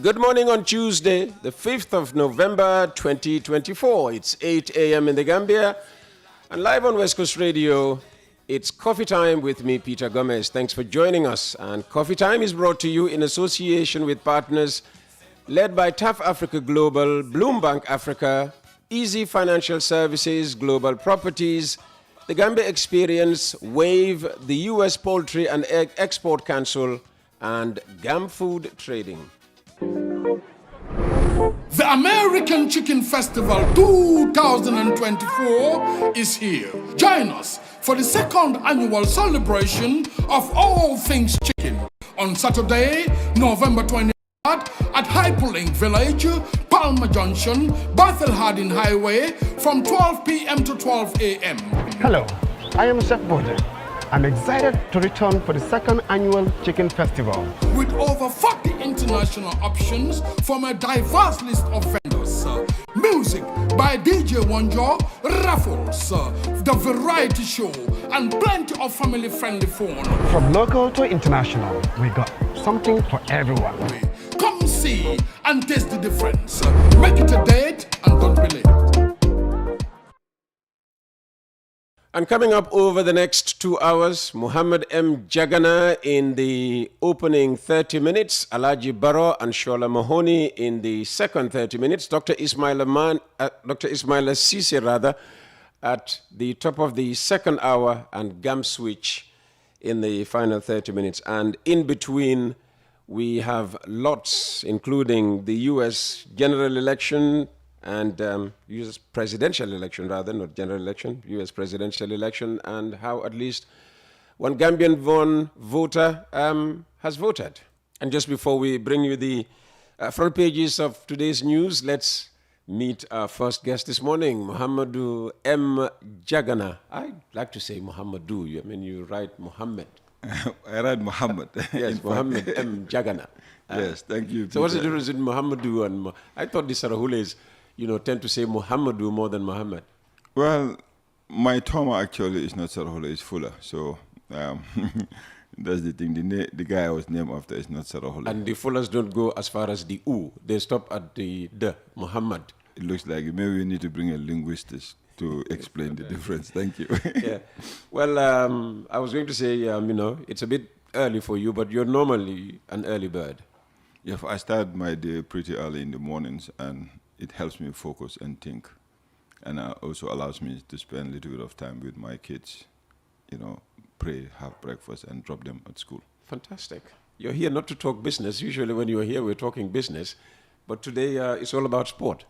Good morning on Tuesday, the 5th of November, 2024. It's 8 a.m. in the Gambia. And live on West Coast Radio, it's Coffee Time with me, Peter Gomez. Thanks for joining us. And Coffee Time is brought to you in association with partners led by TAF Africa Global, Bloombank Africa, Easy Financial Services, Global Properties, the Gambia Experience, WAVE, the U.S. Poultry and Egg Export Council, and Gam Food Trading. The American Chicken Festival 2024 is here. Join us for the second annual celebration of all things chicken on Saturday, November 23rd at Hyperlink Village, Palmer Junction, Bethel Harding Highway from 12 p.m. to 12 a.m. Hello, I am Chef Bode. I'm excited to return for the second annual Chicken Festival. With over 40 international options from a diverse list of vendors. Music by DJ Wonjo, raffles, the variety show, and plenty of family-friendly fun. From local to international, we got something for everyone. Come see and taste the difference. Make it a date and don't be late. And coming up over the next 2 hours, Muhammad M. Jagana in the opening 30 minutes, Alaji Barrow and Shola Mahoney in the second 30 minutes, Dr. Ismaila Sise at the top of the second hour, and Gam Switch in the final 30 minutes. And in between, we have lots, including the U.S. general election, and U.S. presidential election, rather, not general election, U.S. presidential election, and how at least one Gambian voter has voted. And just before we bring you the front pages of today's news, let's meet our first guest this morning, Muhammadu M. Jagana. I like to say Muhammadu. I mean, you write Muhammad. I write Muhammad. Yes, Muhammad M. Jagana. Yes, thank you. So what's the difference in Muhammadu and... I thought the Sarahules, tend to say Muhammadu more than Muhammad. Well, my Toma actually is not Sarahula, it's Fuller. So that's the thing. The guy I was named after is not Sarahula. And the Fullers don't go as far as the U. They stop at the Muhammad. It looks like it. Maybe we need to bring a linguist to explain the difference. Thank you. Yeah. Well, I was going to say, it's a bit early for you, but you're normally an early bird. Yeah, I start my day pretty early in the mornings, and it helps me focus and think, and also allows me to spend a little bit of time with my kids, pray, have breakfast, and drop them at school. Fantastic. You're here not to talk business. Usually when you're here, we're talking business, but today it's all about sport.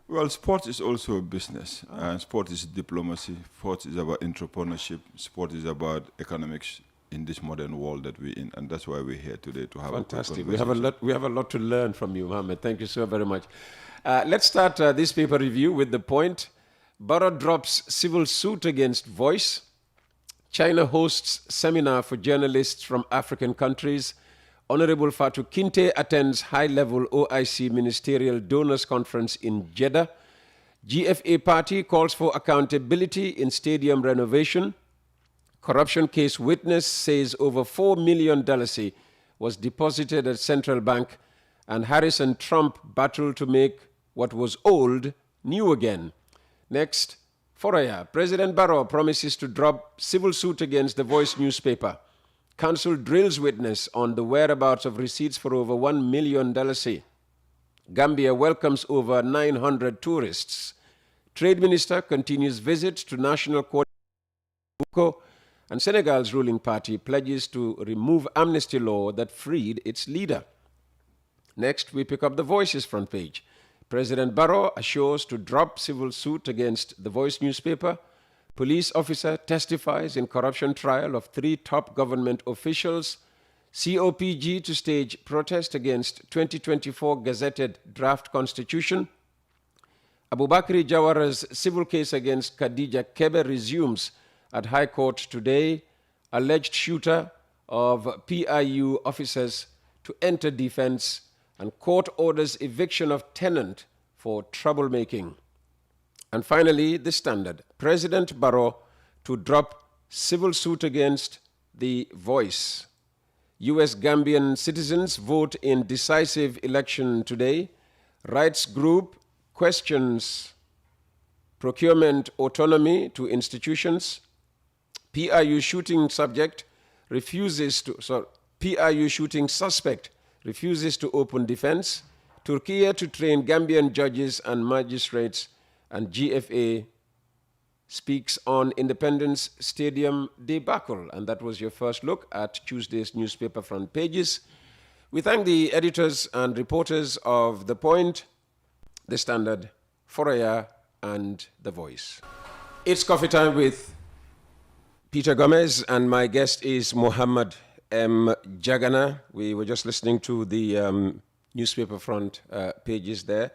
Well, sport is also a business. Sport is diplomacy. Sport is about entrepreneurship. Sport is about economics in this modern world that we're in, and that's why we're here today to have Fantastic. a conversation. We have a lot to learn from you, Mohammed. Thank you so very much. Let's start this paper review with the point. Barrow drops civil suit against Voice. China hosts seminar for journalists from African countries. Honorable Fatou Kinte attends high-level OIC Ministerial Donors Conference in Jeddah. GFA party calls for accountability in stadium renovation. Corruption case witness says over $4 million was deposited at central bank. And Harris and Trump battle to make what was old new again. Next, Foraya. President Barrow promises to drop civil suit against the Voice newspaper. Council drills witness on the whereabouts of receipts for over $1 million. Gambia welcomes over 900 tourists. Trade Minister continues visit to National Court. And Senegal's ruling party pledges to remove amnesty law that freed its leader. Next, we pick up the Voice's front page. President Barrow assures to drop civil suit against the Voice newspaper. Police officer testifies in corruption trial of 3 top government officials. COPG to stage protest against 2024 gazetted draft constitution. Abubakari Jawara's civil case against Khadija Kebe resumes at High Court today. Alleged shooter of PIU officers to enter defense, and court orders eviction of tenant for troublemaking. And finally, the Standard. President Barrow to drop civil suit against the Voice. U.S. Gambian citizens vote in decisive election today. Rights group questions procurement autonomy to institutions. PRU shooting suspect refuses to open defense. Turkey to train Gambian judges and magistrates, and GFA speaks on Independence Stadium debacle. And that was your first look at Tuesday's newspaper front pages. We thank the editors and reporters of The Point, The Standard, Foraya, and The Voice. It's coffee time with Peter Gomez, and my guest is Muhammad M. Jagana. We were just listening to the newspaper front pages there.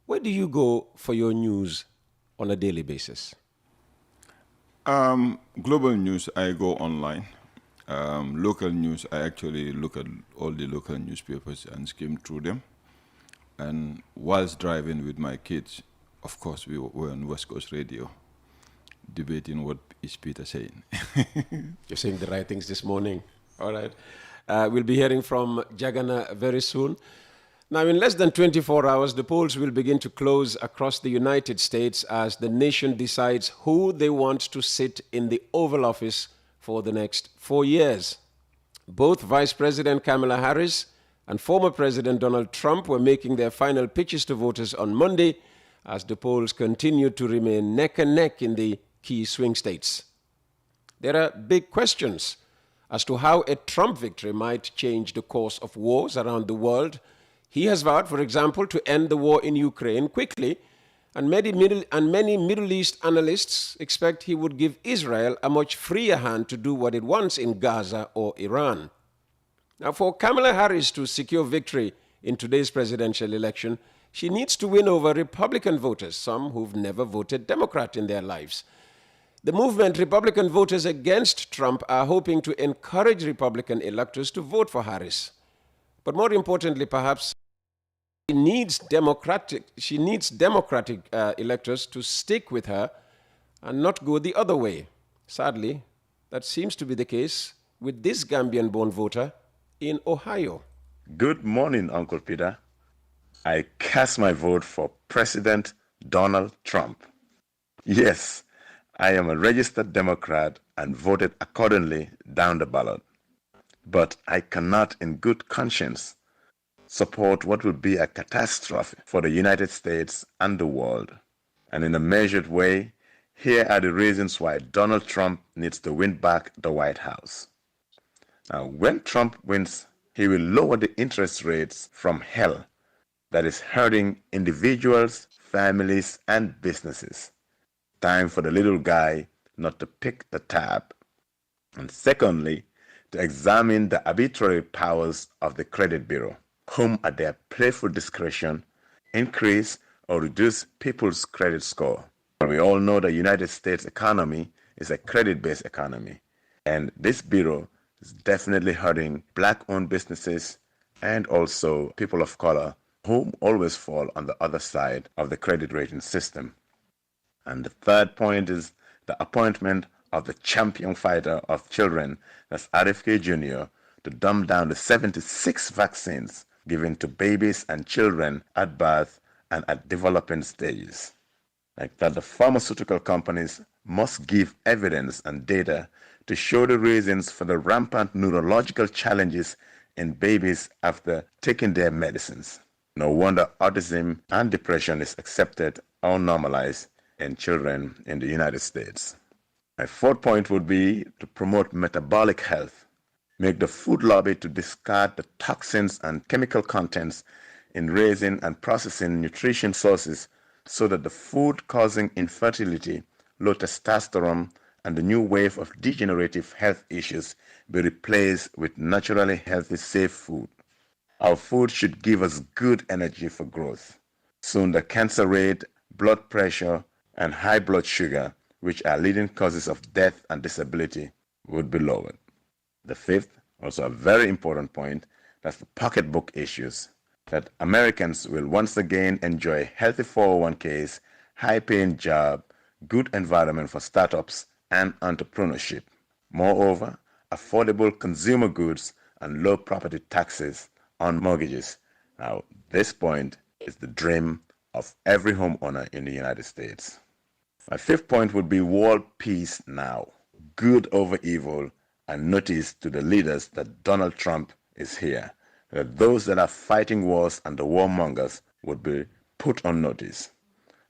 Where do you go for your news on a daily basis? Global news, I go online. Local news, I actually look at all the local newspapers and skim through them. And whilst driving with my kids, of course, we were on West Coast Radio, debating what is Peter saying. You're saying the right things this morning. All right. We'll be hearing from Jagana very soon. Now, in less than 24 hours, the polls will begin to close across the United States as the nation decides who they want to sit in the Oval Office for the next 4 years. Both Vice President Kamala Harris and former President Donald Trump were making their final pitches to voters on Monday as the polls continue to remain neck and neck in the key swing states. There are big questions as to how a Trump victory might change the course of wars around the world. He has vowed, for example, to end the war in Ukraine quickly, and many Middle East analysts expect he would give Israel a much freer hand to do what it wants in Gaza or Iran. Now, for Kamala Harris to secure victory in today's presidential election, she needs to win over Republican voters, some who've never voted Democrat in their lives. The movement Republican voters against Trump are hoping to encourage Republican electors to vote for Harris. But more importantly, perhaps, she needs Democratic electors to stick with her and not go the other way. Sadly, that seems to be the case with this Gambian-born voter in Ohio. Good morning, Uncle Peter. I cast my vote for President Donald Trump. Yes, I am a registered Democrat and voted accordingly down the ballot. But I cannot, in good conscience, support what will be a catastrophe for the United States and the world. And in a measured way, here are the reasons why Donald Trump needs to win back the White House. Now, when Trump wins, he will lower the interest rates from hell that is hurting individuals, families, and businesses. Time for the little guy not to pick the tab. And secondly, to examine the arbitrary powers of the credit bureau, whom at their playful discretion increase or reduce people's credit score. And we all know the United States economy is a credit-based economy, and this bureau is definitely hurting black-owned businesses and also people of color, whom always fall on the other side of the credit rating system. And the third point is the appointment of the champion fighter of children, that's RFK Jr., to dumb down the 76 vaccines given to babies and children at birth and at developing stages. Like that, the pharmaceutical companies must give evidence and data to show the reasons for the rampant neurological challenges in babies after taking their medicines. No wonder autism and depression is accepted or normalized in children in the United States. My fourth point would be to promote metabolic health. Make the food lobby to discard the toxins and chemical contents in raising and processing nutrition sources so that the food causing infertility, low testosterone, and the new wave of degenerative health issues be replaced with naturally healthy, safe food. Our food should give us good energy for growth. Soon the cancer rate, blood pressure, and high blood sugar, which are leading causes of death and disability, would be lowered. The fifth, also a very important point, that's the pocketbook issues, that Americans will once again enjoy healthy 401ks, high-paying job, good environment for startups and entrepreneurship. Moreover, affordable consumer goods and low property taxes on mortgages. Now, this point is the dream of every homeowner in the United States. My fifth point would be world peace now. Good over evil, and notice to the leaders that Donald Trump is here. That those that are fighting wars and the warmongers would be put on notice.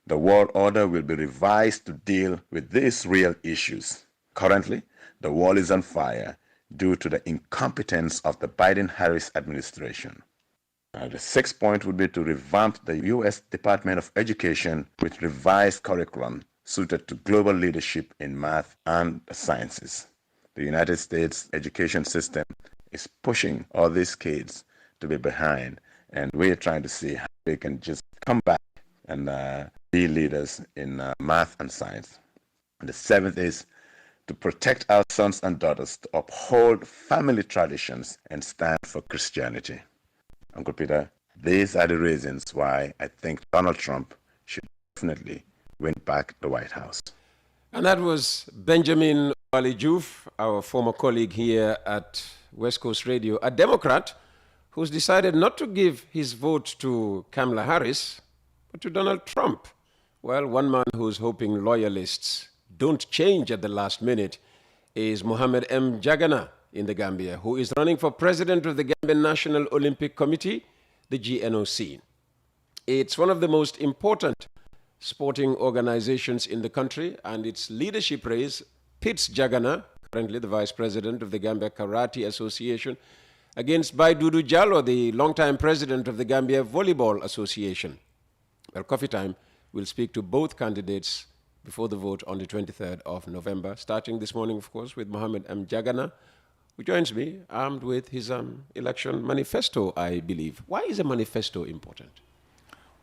The world order will be revised to deal with these real issues. Currently, the world is on fire due to the incompetence of the Biden-Harris administration. The sixth point would be to revamp the U.S. Department of Education with revised curriculum suited to global leadership in math and the sciences. The United States education system is pushing all these kids to be behind, and we're trying to see how they can just come back and be leaders in math and science. And the seventh is to protect our sons and daughters, to uphold family traditions and stand for Christianity. Uncle Peter, these are the reasons why I think Donald Trump should definitely win back the White House. And that was Benjamin Ali Juf, our former colleague here at West Coast Radio, a Democrat who's decided not to give his vote to Kamala Harris, but to Donald Trump. Well, one man who's hoping loyalists don't change at the last minute is Mohamed M. Jagana in the Gambia, who is running for president of the Gambian National Olympic Committee, the GNOC. It's one of the most important sporting organizations in the country, and its leadership race pits Jagana, currently the vice president of the Gambia Karate Association, against Baidudu Jallo, the longtime president of the Gambia Volleyball Association. Well, Coffee Time will speak to both candidates before the vote on the 23rd of November, starting this morning, of course, with Mohamed M. Jagana, who joins me, armed with his election manifesto, I believe. Why is a manifesto important?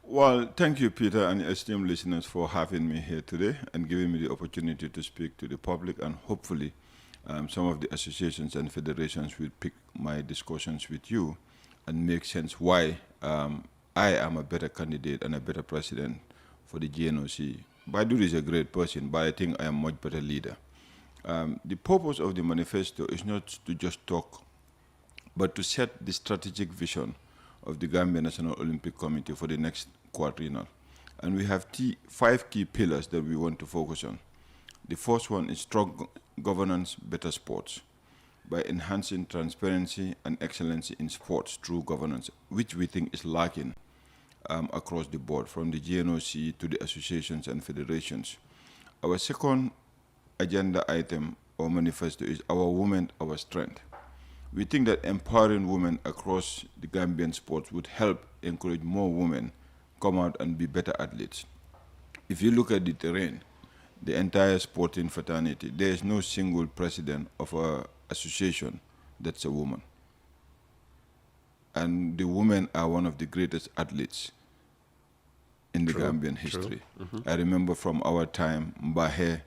Well, thank you, Peter, and esteemed listeners, for having me here today and giving me the opportunity to speak to the public, and hopefully some of the associations and federations will pick my discussions with you and make sense why I am a better candidate and a better president for the GNOC. Baidu is a great person, but I think I am a much better leader. The purpose of the manifesto is not to just talk, but to set the strategic vision of the Gambia National Olympic Committee for the next quadrennial. And we have 5 key pillars that we want to focus on. The first one is strong governance, better sports, by enhancing transparency and excellency in sports through governance, which we think is lacking across the board, from the GNOC to the associations and federations. Our second agenda item or manifesto is our women, our strength. We think that empowering women across the Gambian sports would help encourage more women come out and be better athletes. If you look at the terrain, the entire sporting fraternity, there is no single president of an association that's a woman. And the women are one of the greatest athletes in the Gambian history. I remember from our time, Mbahe,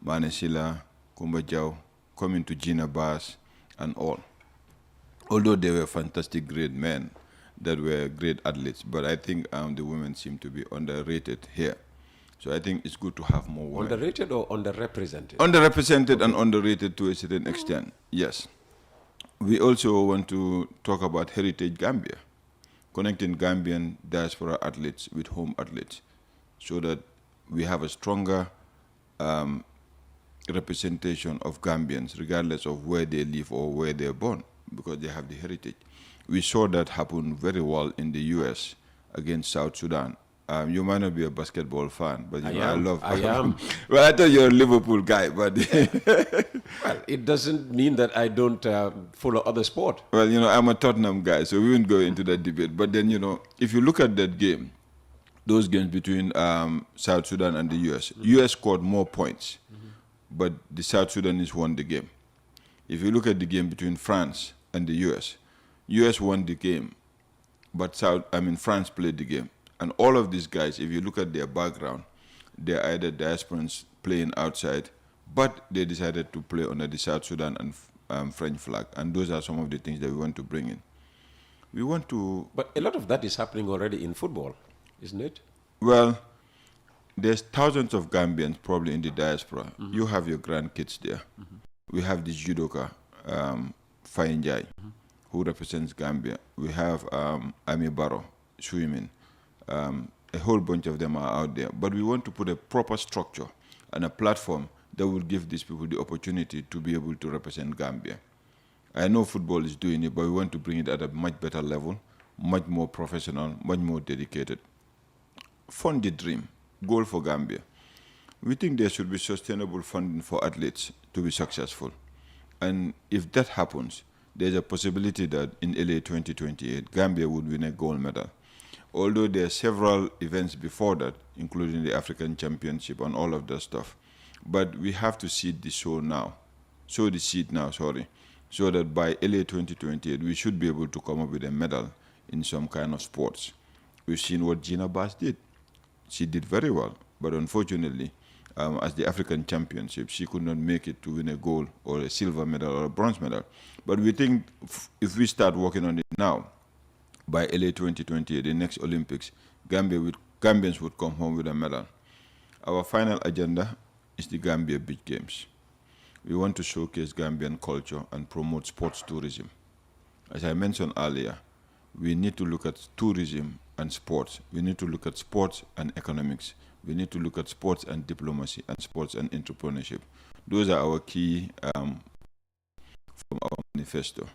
Manesila, Kumba Jau, coming to Gina Bass and all. Although they were fantastic great men that were great athletes, but I think the women seem to be underrated here. So I think it's good to have more women. Underrated or underrepresented? Underrepresented and underrated to a certain extent, yes. We also want to talk about Heritage Gambia, connecting Gambian diaspora athletes with home athletes, so that we have a stronger representation of Gambians, regardless of where they live or where they're born, because they have the heritage. We saw that happen very well in the U.S. against South Sudan. You might not be a basketball fan, but you know, I am. Well, I thought you're a Liverpool guy, but well, it doesn't mean that I don't follow other sport. Well, you know, I'm a Tottenham guy, so we won't go into that debate. But then, you know, if you look at that game, those games between South Sudan and the U.S., U.S. scored more points, but the South Sudanese won the game. If you look at the game between France and the U.S. won the game, but France played the game. And all of these guys, if you look at their background, they're either diasporans playing outside, but they decided to play under the South Sudan and French flag. And those are some of the things that we want to bring in. We want to... But a lot of that is happening already in football, isn't it? Well, there's thousands of Gambians probably in the diaspora. You have your grandkids there. We have the judoka, Faye Njai, who represents Gambia. We have Ami Barrow, swimming. A whole bunch of them are out there. But we want to put a proper structure and a platform that will give these people the opportunity to be able to represent Gambia. I know football is doing it, but we want to bring it at a much better level, much more professional, much more dedicated. Fund the dream, goal for Gambia. We think there should be sustainable funding for athletes to be successful. And if that happens, there's a possibility that in LA 2028, Gambia would win a gold medal. Although there are several events before that, including the African Championship and all of that stuff. But we have to sow the seed now, so that by LA 2028, we should be able to come up with a medal in some kind of sports. We've seen what Gina Bass did. She did very well, but unfortunately, as the African Championship, she could not make it to win a gold or a silver medal or a bronze medal. But we think if we start working on it now, by LA 2028, the next Olympics, Gambians would come home with a medal. Our final agenda is the Gambia Beach Games. We want to showcase Gambian culture and promote sports tourism. As I mentioned earlier, we need to look at tourism and sports. We need to look at sports and economics. We need to look at sports and diplomacy and sports and entrepreneurship. Those are our key from our manifesto.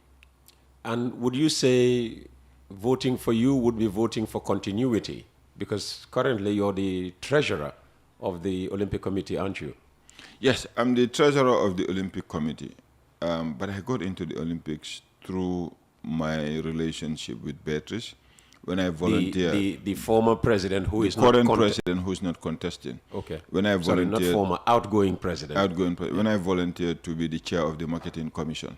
And would you say voting for you would be voting for continuity? Because currently you're the treasurer of the Olympic Committee, aren't you? Yes, I'm the treasurer of the Olympic Committee. But I got into the Olympics through my relationship with Beatrice. When I volunteered, the former president who is current president who's not contesting. Okay. When I volunteered, not former, outgoing president. When I volunteered to be the chair of the Marketing Commission.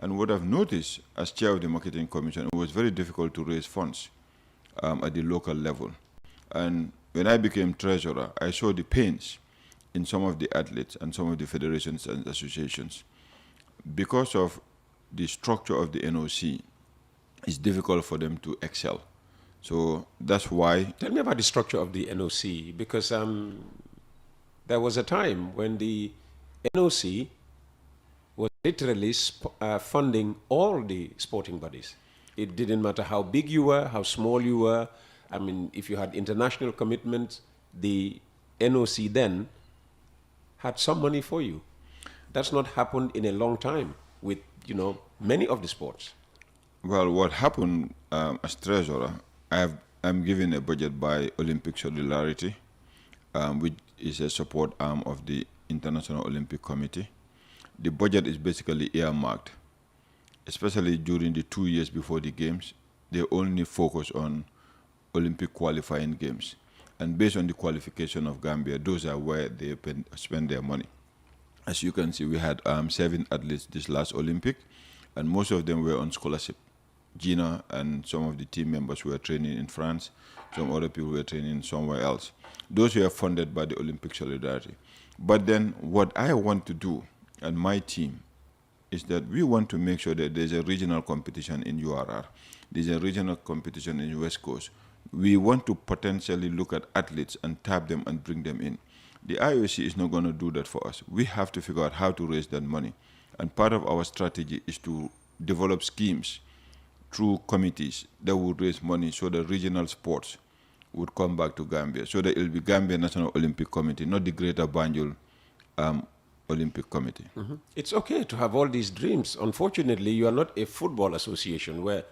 And what I've noticed as chair of the Marketing Commission, it was very difficult to raise funds at the local level. And when I became treasurer, I saw the pains in some of the athletes and some of the federations and associations. Because of the structure of the NOC, it's difficult for them to excel. So that's why... Tell me about the structure of the NOC, because there was a time when the NOC was literally funding all the sporting bodies. It didn't matter how big you were, how small you were. I mean, if you had international commitments, the NOC then had some money for you. That's not happened in a long time with, many of the sports. Well, what happened as treasurer, I'm given a budget by Olympic Solidarity, which is a support arm of the International Olympic Committee. The budget is basically earmarked, especially during the 2 years before the games. They only focus on Olympic qualifying games. And based on the qualification of Gambia, those are where they spend their money. As you can see, we had 7 athletes this last Olympic, and most of them were on scholarship. Gina and some of the team members were training in France. Some other people were training somewhere else. Those were funded by the Olympic Solidarity. But then what I want to do, and my team, is that we want to make sure that there's a regional competition in URR. There's a regional competition in West Coast. We want to potentially look at athletes and tap them and bring them in. The IOC is not going to do that for us. We have to figure out how to raise that money. And part of our strategy is to develop schemes through committees that would raise money so that regional sports would come back to Gambia, so that it will be Gambia National Olympic Committee, not the Greater Banjul Olympic Committee. Mm-hmm. It's okay to have all these dreams. Unfortunately, you are not a football association where,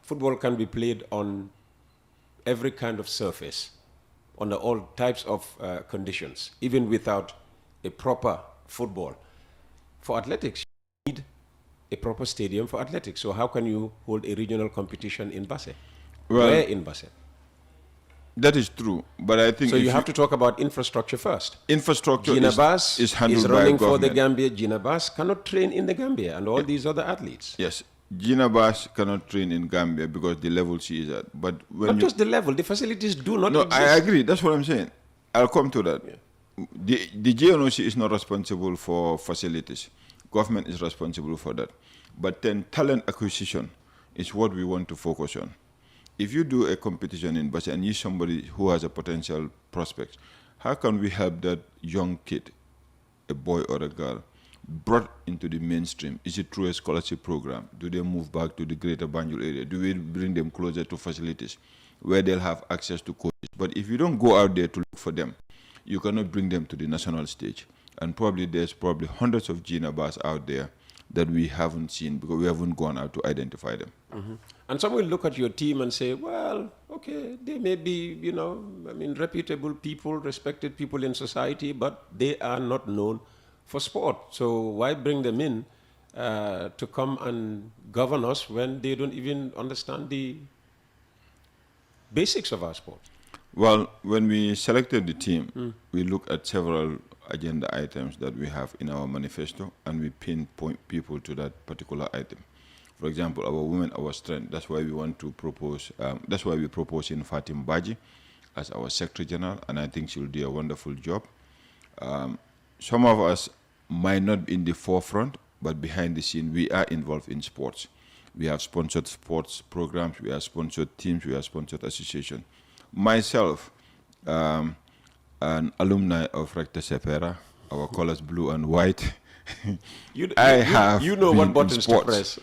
football can be played on every kind of surface, under all types of conditions, even without a proper football. For athletics, you need a proper stadium for athletics. So how can you hold a regional competition in Basse? Well, where in Basse? That is true, but I think... So you have to talk about infrastructure first. Infrastructure Gina Bass is handled by running government. for the Gambia. Gina Bass cannot train in the Gambia, and all these other athletes. Yes, Gina Bass cannot train in Gambia because the level she is at. But when not just the level, the facilities do not exist. I agree. That's what I'm saying. I'll come to that. Yeah. The GNOC is not responsible for facilities. Government is responsible for that. But then talent acquisition is what we want to focus on. If you do a competition in Basse and you somebody who has a potential prospect, how can we help that young kid, a boy or a girl, brought into the mainstream? Is it through a scholarship program? Do they move back to the greater Banjul area? Do we bring them closer to facilities where they'll have access to coaches? But if you don't go out there to look for them, you cannot bring them to the national stage. And there's probably hundreds of Gina bars out there that we haven't seen because we haven't gone out to identify them. And some will look at your team and say, well, okay, they may be, reputable people, respected people in society, but they are not known for sport. So why bring them in to come and govern us when they don't even understand the basics of our sport? Well, when we selected the team, we looked at several agenda items that we have in our manifesto, and we pinpoint people to that particular item. For example, our women, our strength. That's why we want to propose. That's why we propose in Fatim Baji as our Secretary General, and I think she'll do a wonderful job. Some of us might not be in the forefront, but behind the scene, we are involved in sports. We have sponsored sports programs, we have sponsored teams, we have sponsored associations. Myself, an alumni of Rector Sepera, our colors blue and white. You know what buttons to press.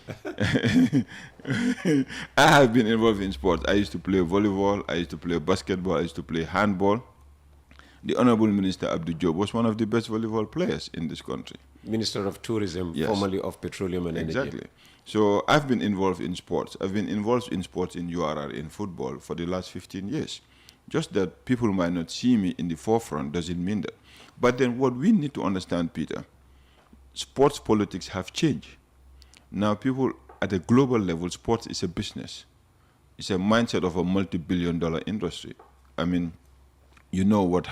I have been involved in sports. I used to play volleyball, I used to play basketball, I used to play handball. The Honorable Minister Abdou Diop was one of the best volleyball players in this country. Minister of Tourism, yes. Formerly of Petroleum and Energy. Exactly. So I've been involved in sports. I've been involved in sports in URR, in football, for the last 15 years. Just that people might not see me in the forefront doesn't mean that. But then what we need to understand, Peter, sports politics have changed. Now people at a global level, sports is a business. It's a mindset of a multi-billion-dollar industry. I mean, you know what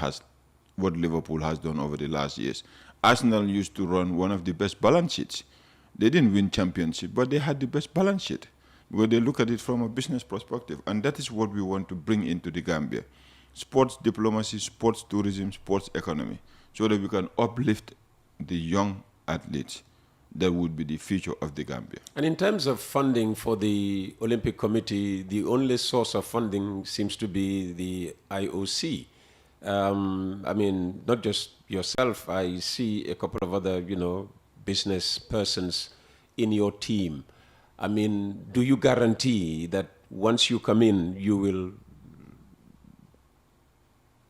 Liverpool has done over the last years. Arsenal used to run one of the best balance sheets. They didn't win championship, but they had the best balance sheet. Where they look at it from a business perspective. And that is what we want to bring into the Gambia. Sports diplomacy, sports tourism, sports economy. So that we can uplift the young athletes. That would be the future of the Gambia. And in terms of funding for the Olympic Committee, the only source of funding seems to be the IOC. Not just yourself. I see a couple of other, business persons in your team. Do you guarantee that once you come in, you will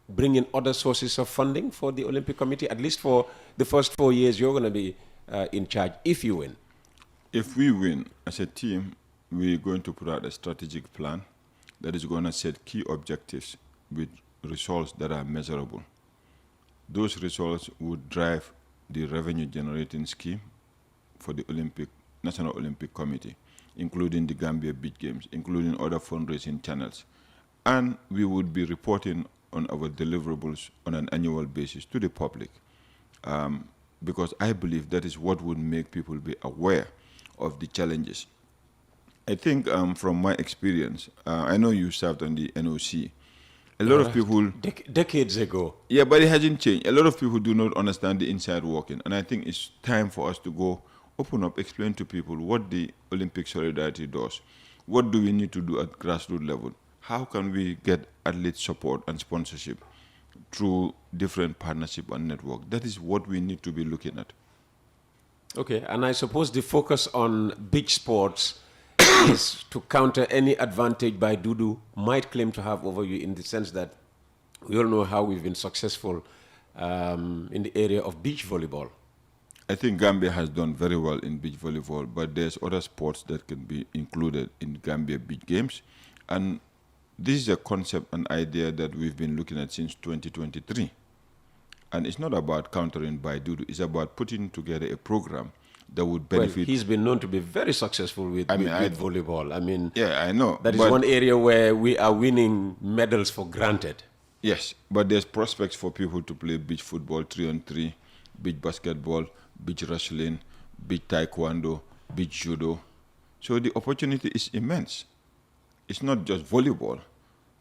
bring in other sources of funding for the Olympic Committee? At least for the first 4 years, you're going to be in charge if you win. If we win as a team, we're going to put out a strategic plan that is going to set key objectives with results that are measurable. Those results would drive the revenue generating scheme for the National Olympic Committee, including the Gambia Beach Games, including other fundraising channels. And we would be reporting on our deliverables on an annual basis to the public. Because I believe that is what would make people be aware of the challenges. I think from my experience, I know you served on the NOC. A lot of people... Decades ago. Yeah, but it hasn't changed. A lot of people do not understand the inside working. And I think it's time for us to go open up, explain to people what the Olympic Solidarity does. What do we need to do at grassroots level? How can we get athlete support and sponsorship through different partnership and network? That is what we need to be looking at. Okay, and I suppose the focus on beach sports is to counter any advantage by Dudu might claim to have over you, in the sense that we all know how we've been successful in the area of beach volleyball. I think Gambia has done very well in beach volleyball, but there's other sports that can be included in Gambia Beach Games. And this is a concept, an idea that we've been looking at since 2023. And it's not about countering by Dudu, it's about putting together a program that would benefit. Well, he's been known to be very successful with volleyball. Yeah, I know. That is one area where we are winning medals for granted. Yes, but there's prospects for people to play beach football, 3-on-3, beach basketball, beach wrestling, beach taekwondo, beach judo. So the opportunity is immense. It's not just volleyball,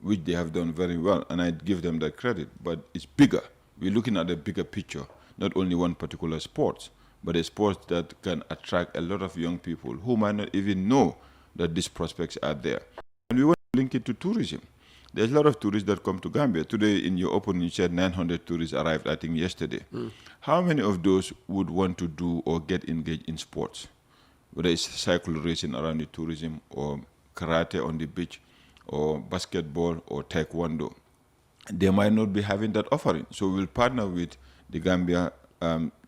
which they have done very well, and I give them that credit, but it's bigger. We're looking at a bigger picture, not only one particular sport, but a sport that can attract a lot of young people who might not even know that these prospects are there. And we want to link it to tourism. There's a lot of tourists that come to Gambia. Today, in your opening, you said 900 tourists arrived, I think, yesterday. How many of those would want to do or get engaged in sports? Whether it's cycle racing around the tourism, or karate on the beach, or basketball, or taekwondo. They might not be having that offering. So we'll partner with the Gambia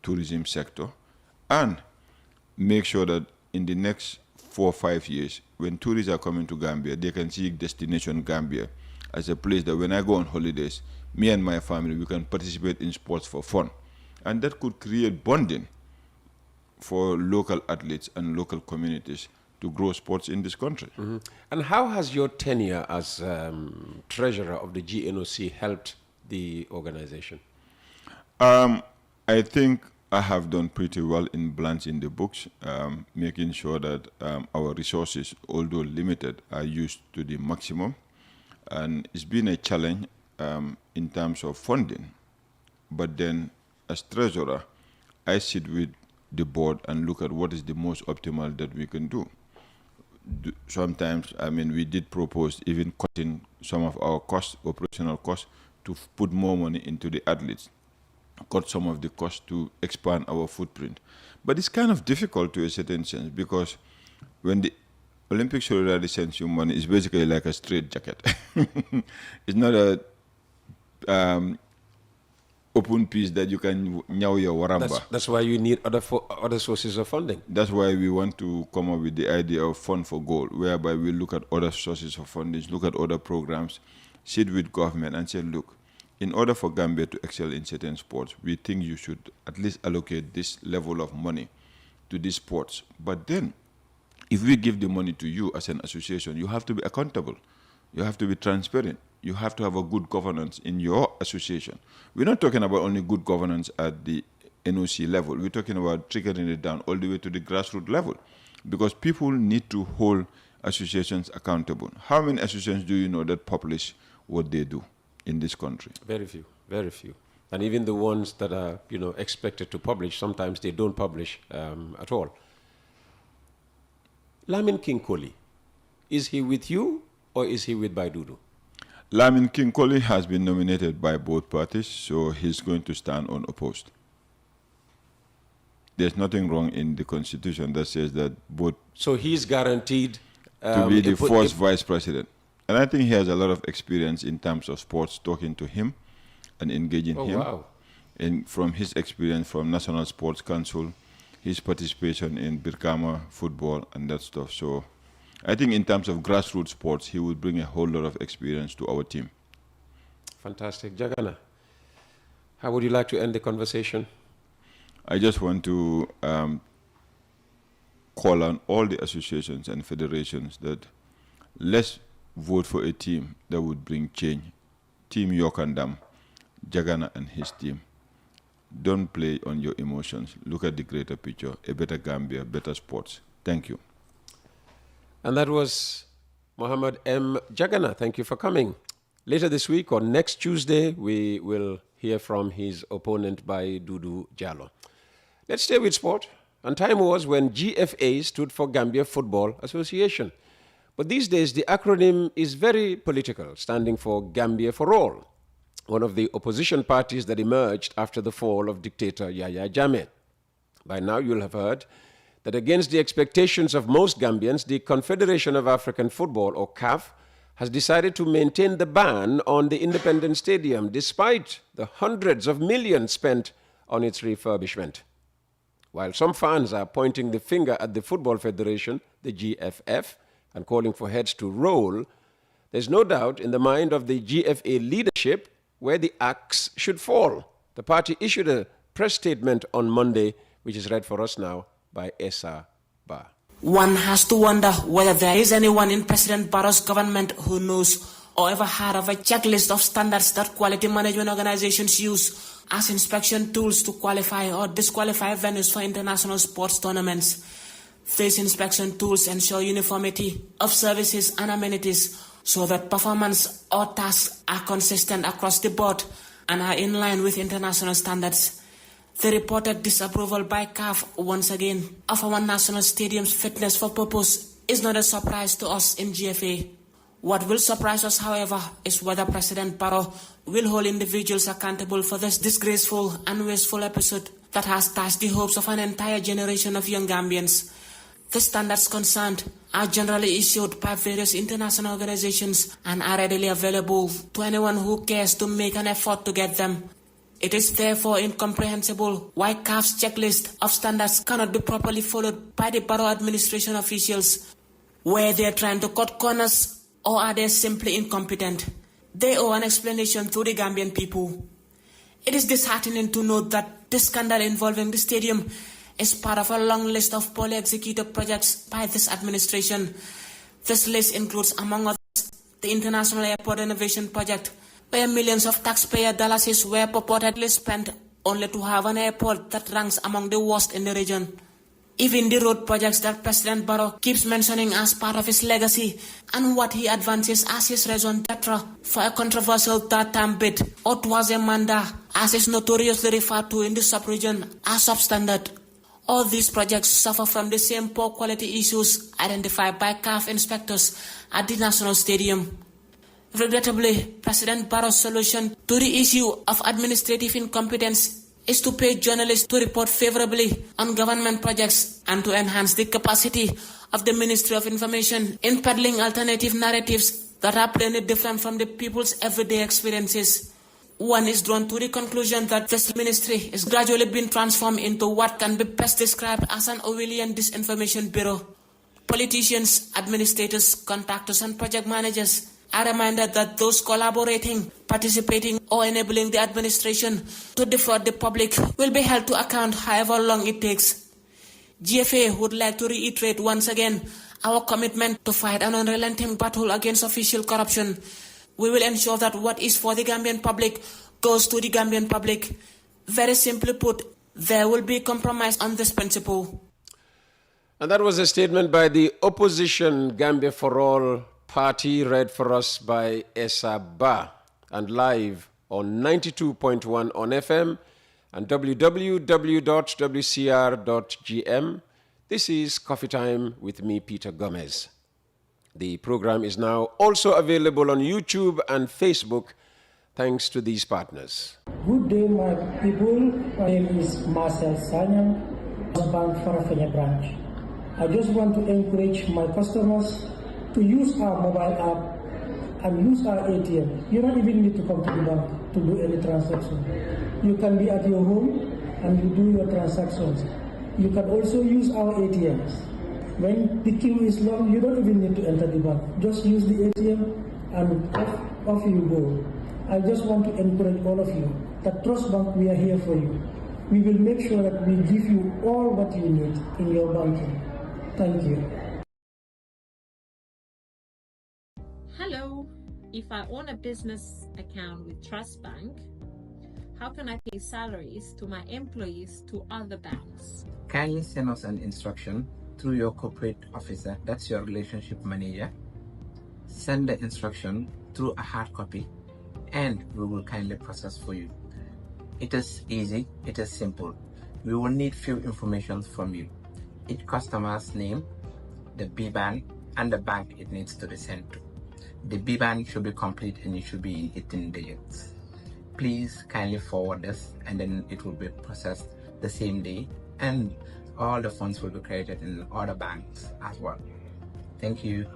tourism sector and make sure that in the next 4 or 5 years, when tourists are coming to Gambia, they can see Destination Gambia as a place that when I go on holidays, me and my family, we can participate in sports for fun. And that could create bonding for local athletes and local communities to grow sports in this country. And how has your tenure as treasurer of the GNOC helped the organization? I think I have done pretty well in balancing the books, making sure that our resources, although limited, are used to the maximum. And it's been a challenge in terms of funding. But then, as treasurer, I sit with the board and look at what is the most optimal that we can do. Sometimes, I mean, we did propose even cutting some of our costs, operational costs, to put more money into the athletes, cut some of the costs to expand our footprint. But it's kind of difficult to a certain sense, because when the Olympic Solidarity sends you money, it's basically like a straight jacket. It's not a open piece that you can nyaw your waramba. That's why you need other sources of funding. That's why we want to come up with the idea of Fund for Gold, whereby we look at other sources of funding, look at other programs, sit with government and say, look, in order for Gambia to excel in certain sports, we think you should at least allocate this level of money to these sports. But then, if we give the money to you as an association, you have to be accountable. You have to be transparent. You have to have a good governance in your association. We're not talking about only good governance at the NOC level. We're talking about trickling it down all the way to the grassroots level, because people need to hold associations accountable. How many associations do you know that publish what they do in this country? Very few, very few. And even the ones that are, expected to publish, sometimes they don't publish at all. Lamin Kinkoli, is he with you or is he with Baidudu? Lamin Kinkoli has been nominated by both parties, so he's going to stand unopposed. There's nothing wrong in the constitution that says that both... So he's guaranteed... to be the first vice president. And I think he has a lot of experience in terms of sports, talking to him and engaging him. Wow. And from his experience from National Sports Council, his participation in Birkama football and that stuff. So I think in terms of grassroots sports, he will bring a whole lot of experience to our team. Fantastic. Jagana, how would you like to end the conversation? I just want to call on all the associations and federations that let's vote for a team that would bring change. Team Yokandam, Jagana and his team. Don't play on your emotions. Look at the greater picture. A better Gambia, better sports. Thank you. And that was Mohammed M. Jagana. Thank you for coming. Later this week, or next Tuesday, we will hear from his opponent Baidudu Jallow. Let's stay with sport. And time was when GFA stood for Gambia Football Association. But these days, the acronym is very political, standing for Gambia for All, one of the opposition parties that emerged after the fall of dictator Yahya Jammeh. By now, you'll have heard that against the expectations of most Gambians, the Confederation of African Football, or CAF, has decided to maintain the ban on the Independent Stadium despite the hundreds of millions spent on its refurbishment. While some fans are pointing the finger at the Football Federation, the GFF, and calling for heads to roll, there's no doubt in the mind of the GFA leadership where the axe should fall. The party issued a press statement on Monday, which is read for us now by Esa Ba. One has to wonder whether there is anyone in President Barrow's government who knows or ever heard of a checklist of standards that quality management organizations use as inspection tools to qualify or disqualify venues for international sports tournaments. These inspection tools ensure uniformity of services and amenities so that performance or tasks are consistent across the board and are in line with international standards. The reported disapproval by CAF once again of our national stadium's fitness for purpose is not a surprise to us in GFA. What will surprise us, however, is whether President Barrow will hold individuals accountable for this disgraceful and wasteful episode that has dashed the hopes of an entire generation of young Gambians. The standards concerned are generally issued by various international organizations and are readily available to anyone who cares to make an effort to get them. It is therefore incomprehensible why CAF's checklist of standards cannot be properly followed by the Barrow administration officials. Were they trying to cut corners, or are they simply incompetent? They owe an explanation to the Gambian people. It is disheartening to note that this scandal involving the stadium is part of a long list of poorly executed projects by this administration. This list includes, among others, the International Airport Innovation Project, where millions of taxpayer dollars were purportedly spent only to have an airport that ranks among the worst in the region. Even the road projects that President Barrow keeps mentioning as part of his legacy and what he advances as his raison d'etre for a controversial third-term bid, or troisième mandat, as is notoriously referred to in the sub-region, are substandard. All these projects suffer from the same poor quality issues identified by CAF inspectors at the National Stadium. Regrettably, President Barrow's solution to the issue of administrative incompetence is to pay journalists to report favorably on government projects and to enhance the capacity of the Ministry of Information in peddling alternative narratives that are plainly different from the people's everyday experiences. One is drawn to the conclusion that this ministry is gradually being transformed into what can be best described as an Orwellian disinformation bureau. Politicians, administrators, contractors, and project managers are reminded that those collaborating, participating, or enabling the administration to defraud the public will be held to account however long it takes. GFA would like to reiterate once again our commitment to fight an unrelenting battle against official corruption. We will ensure that what is for the Gambian public goes to the Gambian public. Very simply put, there will be compromise on this principle. And that was a statement by the opposition Gambia for All party, read for us by Esa Ba, and live on 92.1 on FM and www.wcr.gm. This is Coffee Time with me, Peter Gomez. The program is now also available on YouTube and Facebook, thanks to these partners. Good day, my people. My name is Marcel Sanyang, Bank Farafenya branch. I just want to encourage my customers to use our mobile app and use our ATM. You don't even need to come to the bank to do any transaction. You can be at your home and you do your transactions. You can also use our ATMs. When the queue is long, you don't even need to enter the bank. Just use the ATM and off you go. I just want to encourage all of you that Trust Bank, we are here for you. We will make sure that we give you all what you need in your banking. Thank you. Hello, if I own a business account with Trust Bank, how can I pay salaries to my employees to other banks? Kindly send us an instruction through your corporate officer, that's your relationship manager. Send the instruction through a hard copy and we will kindly process for you. It is easy, it is simple. We will need few information from you. Each customer's name, the BBAN, and the bank it needs to be sent to. The BBAN should be complete and it should be in 18 digits. Please kindly forward this and then it will be processed the same day and all the funds will be credited in other banks as well. Thank you.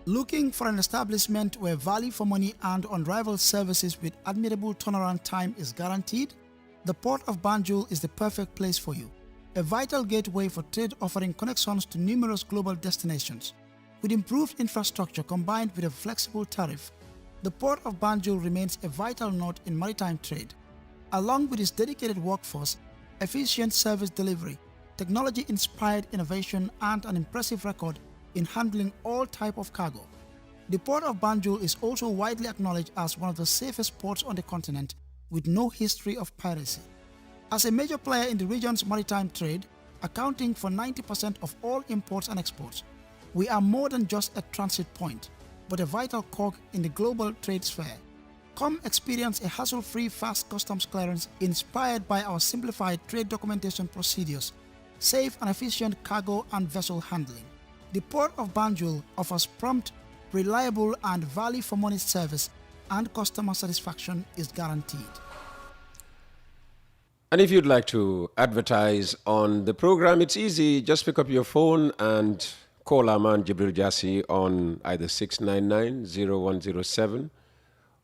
Looking for an establishment where value for money and unrivaled services with admirable turnaround time is guaranteed? The Port of Banjul is the perfect place for you. A vital gateway for trade offering connections to numerous global destinations. With improved infrastructure combined with a flexible tariff, the Port of Banjul remains a vital node in maritime trade. Along with its dedicated workforce, efficient service delivery, technology-inspired innovation, and an impressive record in handling all type of cargo, the Port of Banjul is also widely acknowledged as one of the safest ports on the continent with no history of piracy. As a major player in the region's maritime trade, accounting for 90% of all imports and exports, we are more than just a transit point, but a vital cog in the global trade sphere. Come experience a hassle-free fast customs clearance inspired by our simplified trade documentation procedures, safe and efficient cargo and vessel handling. The Port of Banjul offers prompt, reliable and value for money service, and customer satisfaction is guaranteed. And if you'd like to advertise on the program, it's easy. Just pick up your phone and call our man Jibril Jassi on either 699-0107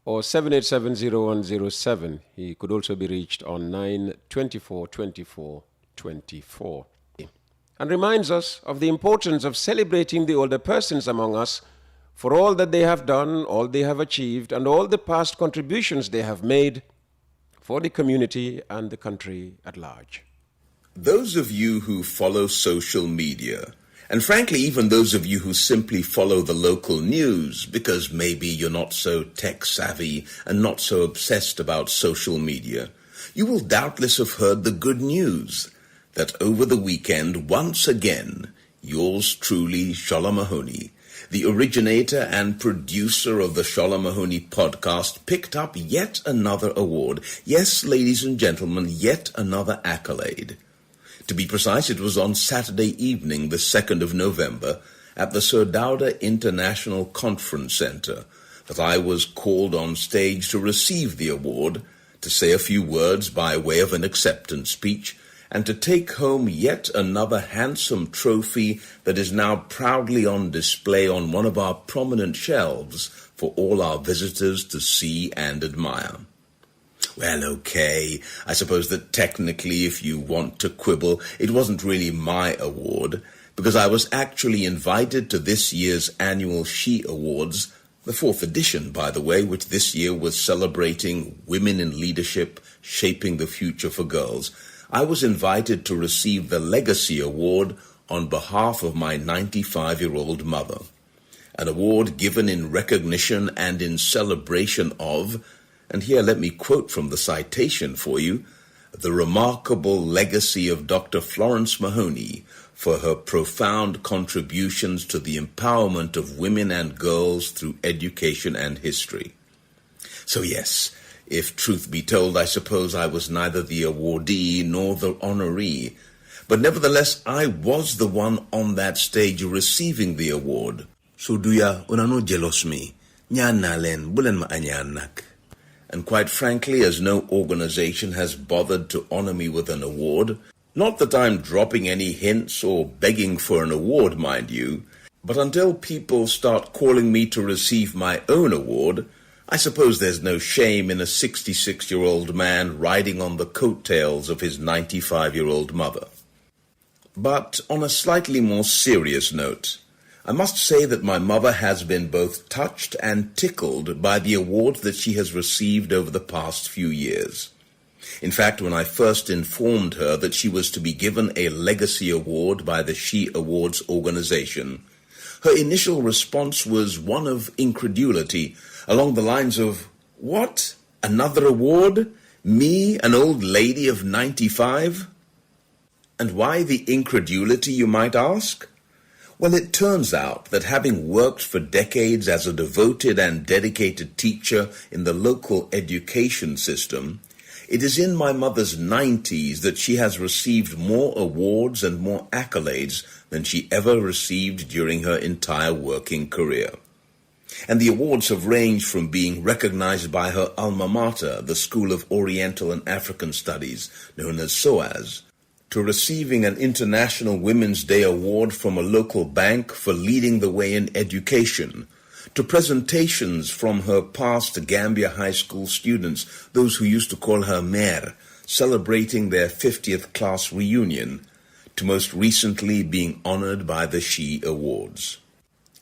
or 787-0107. He could also be reached on 924-24-24. And reminds us of the importance of celebrating the older persons among us for all that they have done, all they have achieved, and all the past contributions they have made for the community and the country at large. Those of you who follow social media, and frankly even those of you who simply follow the local news because maybe you're not so tech savvy and not so obsessed about social media, you will doubtless have heard the good news that over the weekend, once again, yours truly, Shola Mahoney, the originator and producer of the Shola Mahoney podcast, picked up yet another award. Yes, ladies and gentlemen, yet another accolade. To be precise, it was on Saturday evening, the 2nd of November, at the Sir Dawda International Conference Center, that I was called on stage to receive the award, to say a few words by way of an acceptance speech, and to take home yet another handsome trophy that is now proudly on display on one of our prominent shelves for all our visitors to see and admire. Well, okay, I suppose that technically, if you want to quibble, it wasn't really my award, because I was actually invited to this year's annual She Awards, the 4th edition, by the way, which this year was celebrating women in leadership, shaping the future for girls. I was invited to receive the Legacy Award on behalf of my 95-year-old mother, an award given in recognition and in celebration of, and here let me quote from the citation for you, the remarkable legacy of Dr. Florence Mahoney for her profound contributions to the empowerment of women and girls through education and history. So yes, if truth be told, I suppose I was neither the awardee nor the honoree, but nevertheless, I was the one on that stage receiving the award. So do ya unano jealous me? Nyan na len bulen ma anyan nak. And quite frankly, as no organization has bothered to honor me with an award, not that I'm dropping any hints or begging for an award, mind you, but until people start calling me to receive my own award, I suppose there's no shame in a 66-year-old man riding on the coattails of his 95-year-old mother. But on a slightly more serious note, I must say that my mother has been both touched and tickled by the awards that she has received over the past few years. In fact, when I first informed her that she was to be given a Legacy Award by the She Awards organization, her initial response was one of incredulity, along the lines of, "What? Another award? Me, an old lady of 95? And why the incredulity, you might ask? Well, it turns out that having worked for decades as a devoted and dedicated teacher in the local education system, it is in my mother's 90s that she has received more awards and more accolades than she ever received during her entire working career. And the awards have ranged from being recognized by her alma mater, the School of Oriental and African Studies, known as SOAS, to receiving an International Women's Day Award from a local bank for leading the way in education, to presentations from her past Gambia high school students, those who used to call her Mère, celebrating their 50th class reunion, to most recently being honored by the She Awards.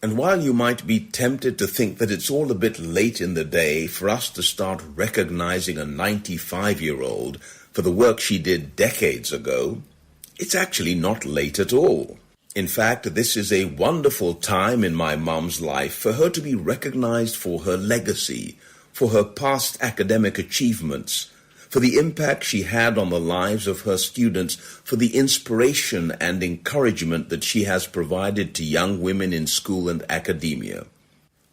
And while you might be tempted to think that it's all a bit late in the day for us to start recognizing a 95-year-old for the work she did decades ago, it's actually not late at all. In fact, this is a wonderful time in my mum's life for her to be recognized for her legacy, for her past academic achievements, for the impact she had on the lives of her students, for the inspiration and encouragement that she has provided to young women in school and academia.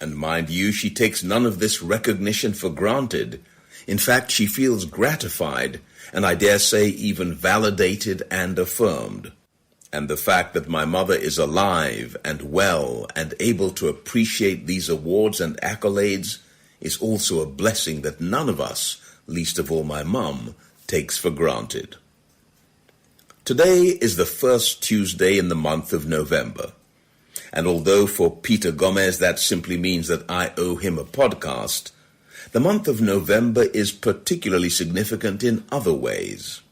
And mind you, she takes none of this recognition for granted. In fact, she feels gratified, and I dare say even validated and affirmed. And the fact that my mother is alive and well and able to appreciate these awards and accolades is also a blessing that none of us, least of all my mum, takes for granted. Today is the first Tuesday in the month of November. And although for Peter Gomez that simply means that I owe him a podcast, the month of November is particularly significant in other ways.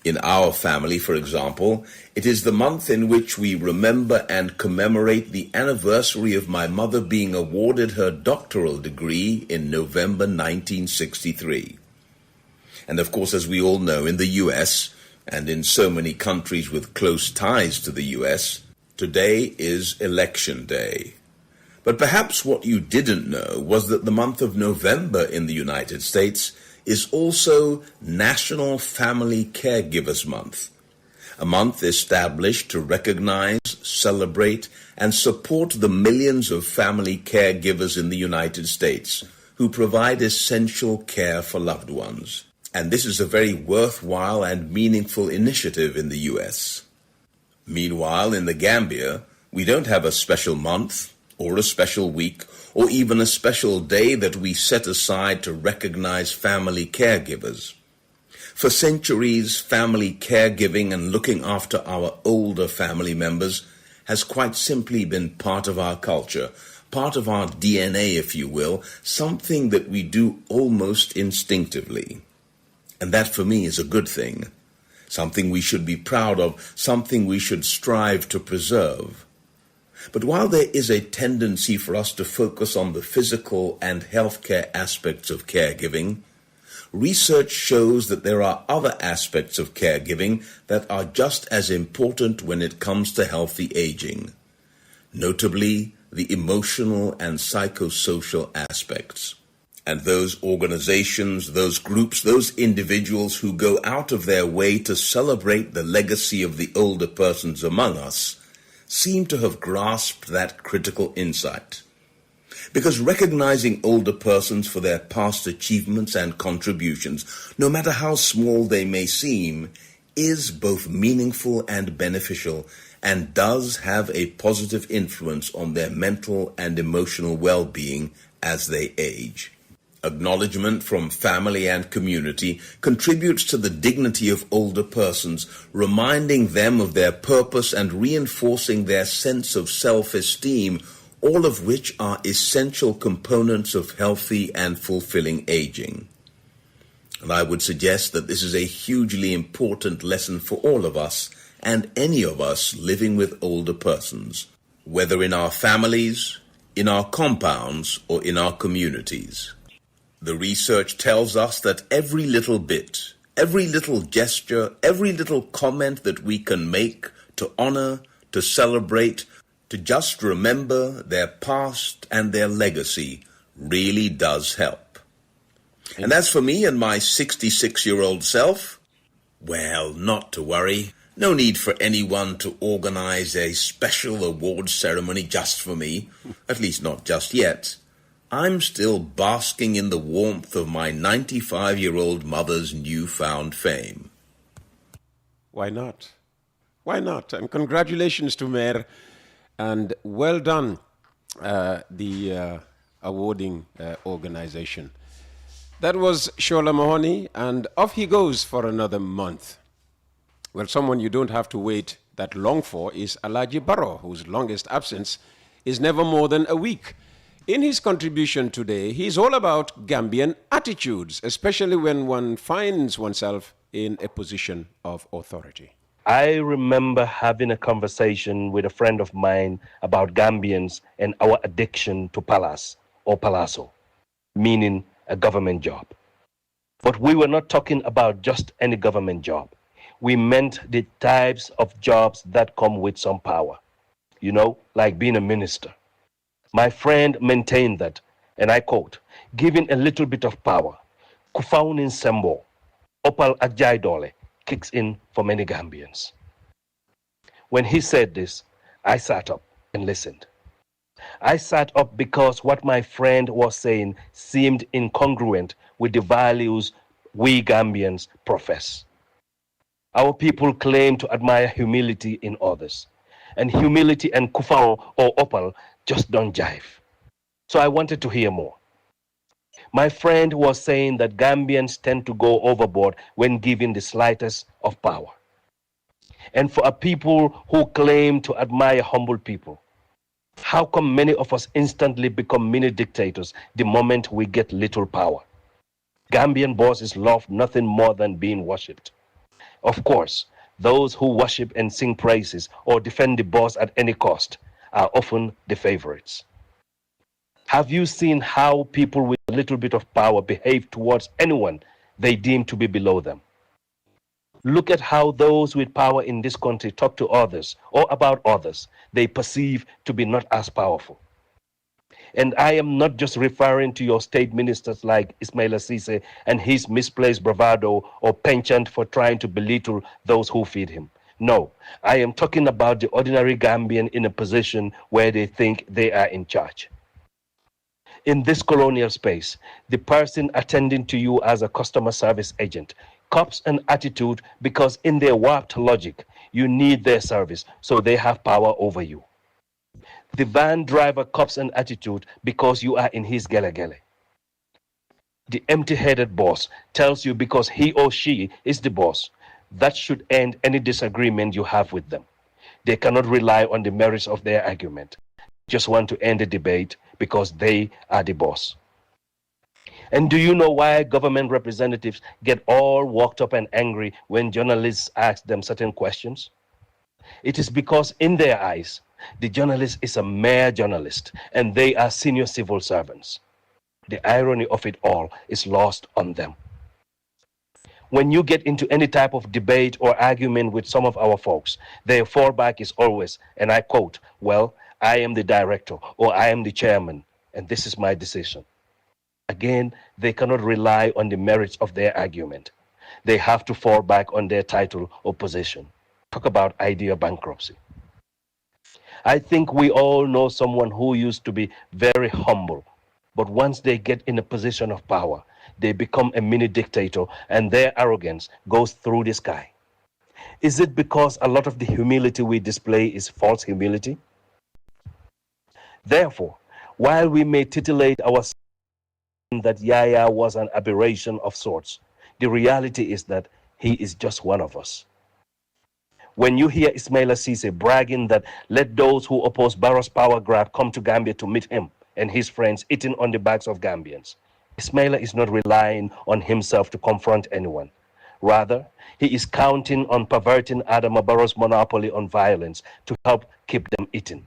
In our family, for example, it is the month in which we remember and commemorate the anniversary of my mother being awarded her doctoral degree in November 1963. And of course, as we all know, in the US, and in so many countries with close ties to the US, today is Election Day. But perhaps what you didn't know was that the month of November in the United States is also National Family Caregivers Month, a month established to recognize, celebrate, and support the millions of family caregivers in the United States who provide essential care for loved ones. And this is a very worthwhile and meaningful initiative in the US. Meanwhile, in the Gambia, we don't have a special month, or a special week, or even a special day that we set aside to recognize family caregivers. For centuries, family caregiving and looking after our older family members has quite simply been part of our culture, part of our DNA, if you will, something that we do almost instinctively. And that, for me, is a good thing, something we should be proud of, something we should strive to preserve. But while there is a tendency for us to focus on the physical and healthcare aspects of caregiving, research shows that there are other aspects of caregiving that are just as important when it comes to healthy aging, notably the emotional and psychosocial aspects. And those organizations, those groups, those individuals who go out of their way to celebrate the legacy of the older persons among us seem to have grasped that critical insight. Because recognizing older persons for their past achievements and contributions, no matter how small they may seem, is both meaningful and beneficial, and does have a positive influence on their mental and emotional well-being as they age. Acknowledgement from family and community contributes to the dignity of older persons, reminding them of their purpose and reinforcing their sense of self-esteem, all of which are essential components of healthy and fulfilling aging. And I would suggest that this is a hugely important lesson for all of us and any of us living with older persons, whether in our families, in our compounds, or in our communities. The research tells us that every little bit, every little gesture, every little comment that we can make to honor, to celebrate, to just remember their past and their legacy really does help. And as for me and my 66-year-old self, well, not to worry. No need for anyone to organize a special award ceremony just for me, at least not just yet. I'm still basking in the warmth of my 95-year-old mother's newfound fame. Why not? Why not? And congratulations to Mayor, and well done, the awarding organization. That was Shola Mahoney, and off he goes for another month. Well, someone you don't have to wait that long for is Alaji Barrow, whose longest absence is never more than a week. In his contribution today, he's all about Gambian attitudes, especially when one finds oneself in a position of authority. I remember having a conversation with a friend of mine about Gambians and our addiction to palas or palazzo, meaning a government job. But we were not talking about just any government job. We meant the types of jobs that come with some power, like being a minister. My friend maintained that, and I quote, "Given a little bit of power, kufaunin sembo, opal ajay dole, kicks in for many Gambians." When he said this, I sat up and listened. I sat up because what my friend was saying seemed incongruent with the values we Gambians profess. Our people claim to admire humility in others. And humility and kufao or opal just don't jive. So I wanted to hear more. My friend was saying that Gambians tend to go overboard when given the slightest of power. And for a people who claim to admire humble people, how come many of us instantly become mini dictators the moment we get little power? Gambian bosses love nothing more than being worshipped. Of course, those who worship and sing praises or defend the boss at any cost are often the favorites. Have you seen how people with a little bit of power behave towards anyone they deem to be below them? Look at how those with power in this country talk to others or about others they perceive to be not as powerful. And I am not just referring to your state ministers like Ismaila Ceesay and his misplaced bravado or penchant for trying to belittle those who feed him. No, I am talking about the ordinary Gambian in a position where they think they are in charge. In this colonial space, the person attending to you as a customer service agent cops an attitude because in their warped logic, you need their service, so they have power over you. The van driver cops an attitude because you are in his gele-gele. The empty-headed boss tells you because he or she is the boss. That should end any disagreement you have with them. They cannot rely on the merits of their argument. Just want to end the debate because they are the boss. And do you know why government representatives get all worked up and angry when journalists ask them certain questions? It is because in their eyes, the journalist is a mere journalist and they are senior civil servants. The irony of it all is lost on them. When you get into any type of debate or argument with some of our folks, their fallback is always, and I quote, well, I am the director or I am the chairman and this is my decision. Again, they cannot rely on the merits of their argument. They have to fall back on their title or position. Talk about idea bankruptcy. I think we all know someone who used to be very humble, but once they get in a position of power, they become a mini dictator and their arrogance goes through the sky. Is it because a lot of the humility we display is false humility? Therefore, while we may titillate ourselves that Yaya was an aberration of sorts, the reality is that he is just one of us. When you hear Ismaila Ceesay bragging that let those who oppose Barrow's power grab come to Gambia to meet him and his friends eating on the backs of Gambians, Ismaila is not relying on himself to confront anyone. Rather, he is counting on perverting Adama Barrow's monopoly on violence to help keep them eating.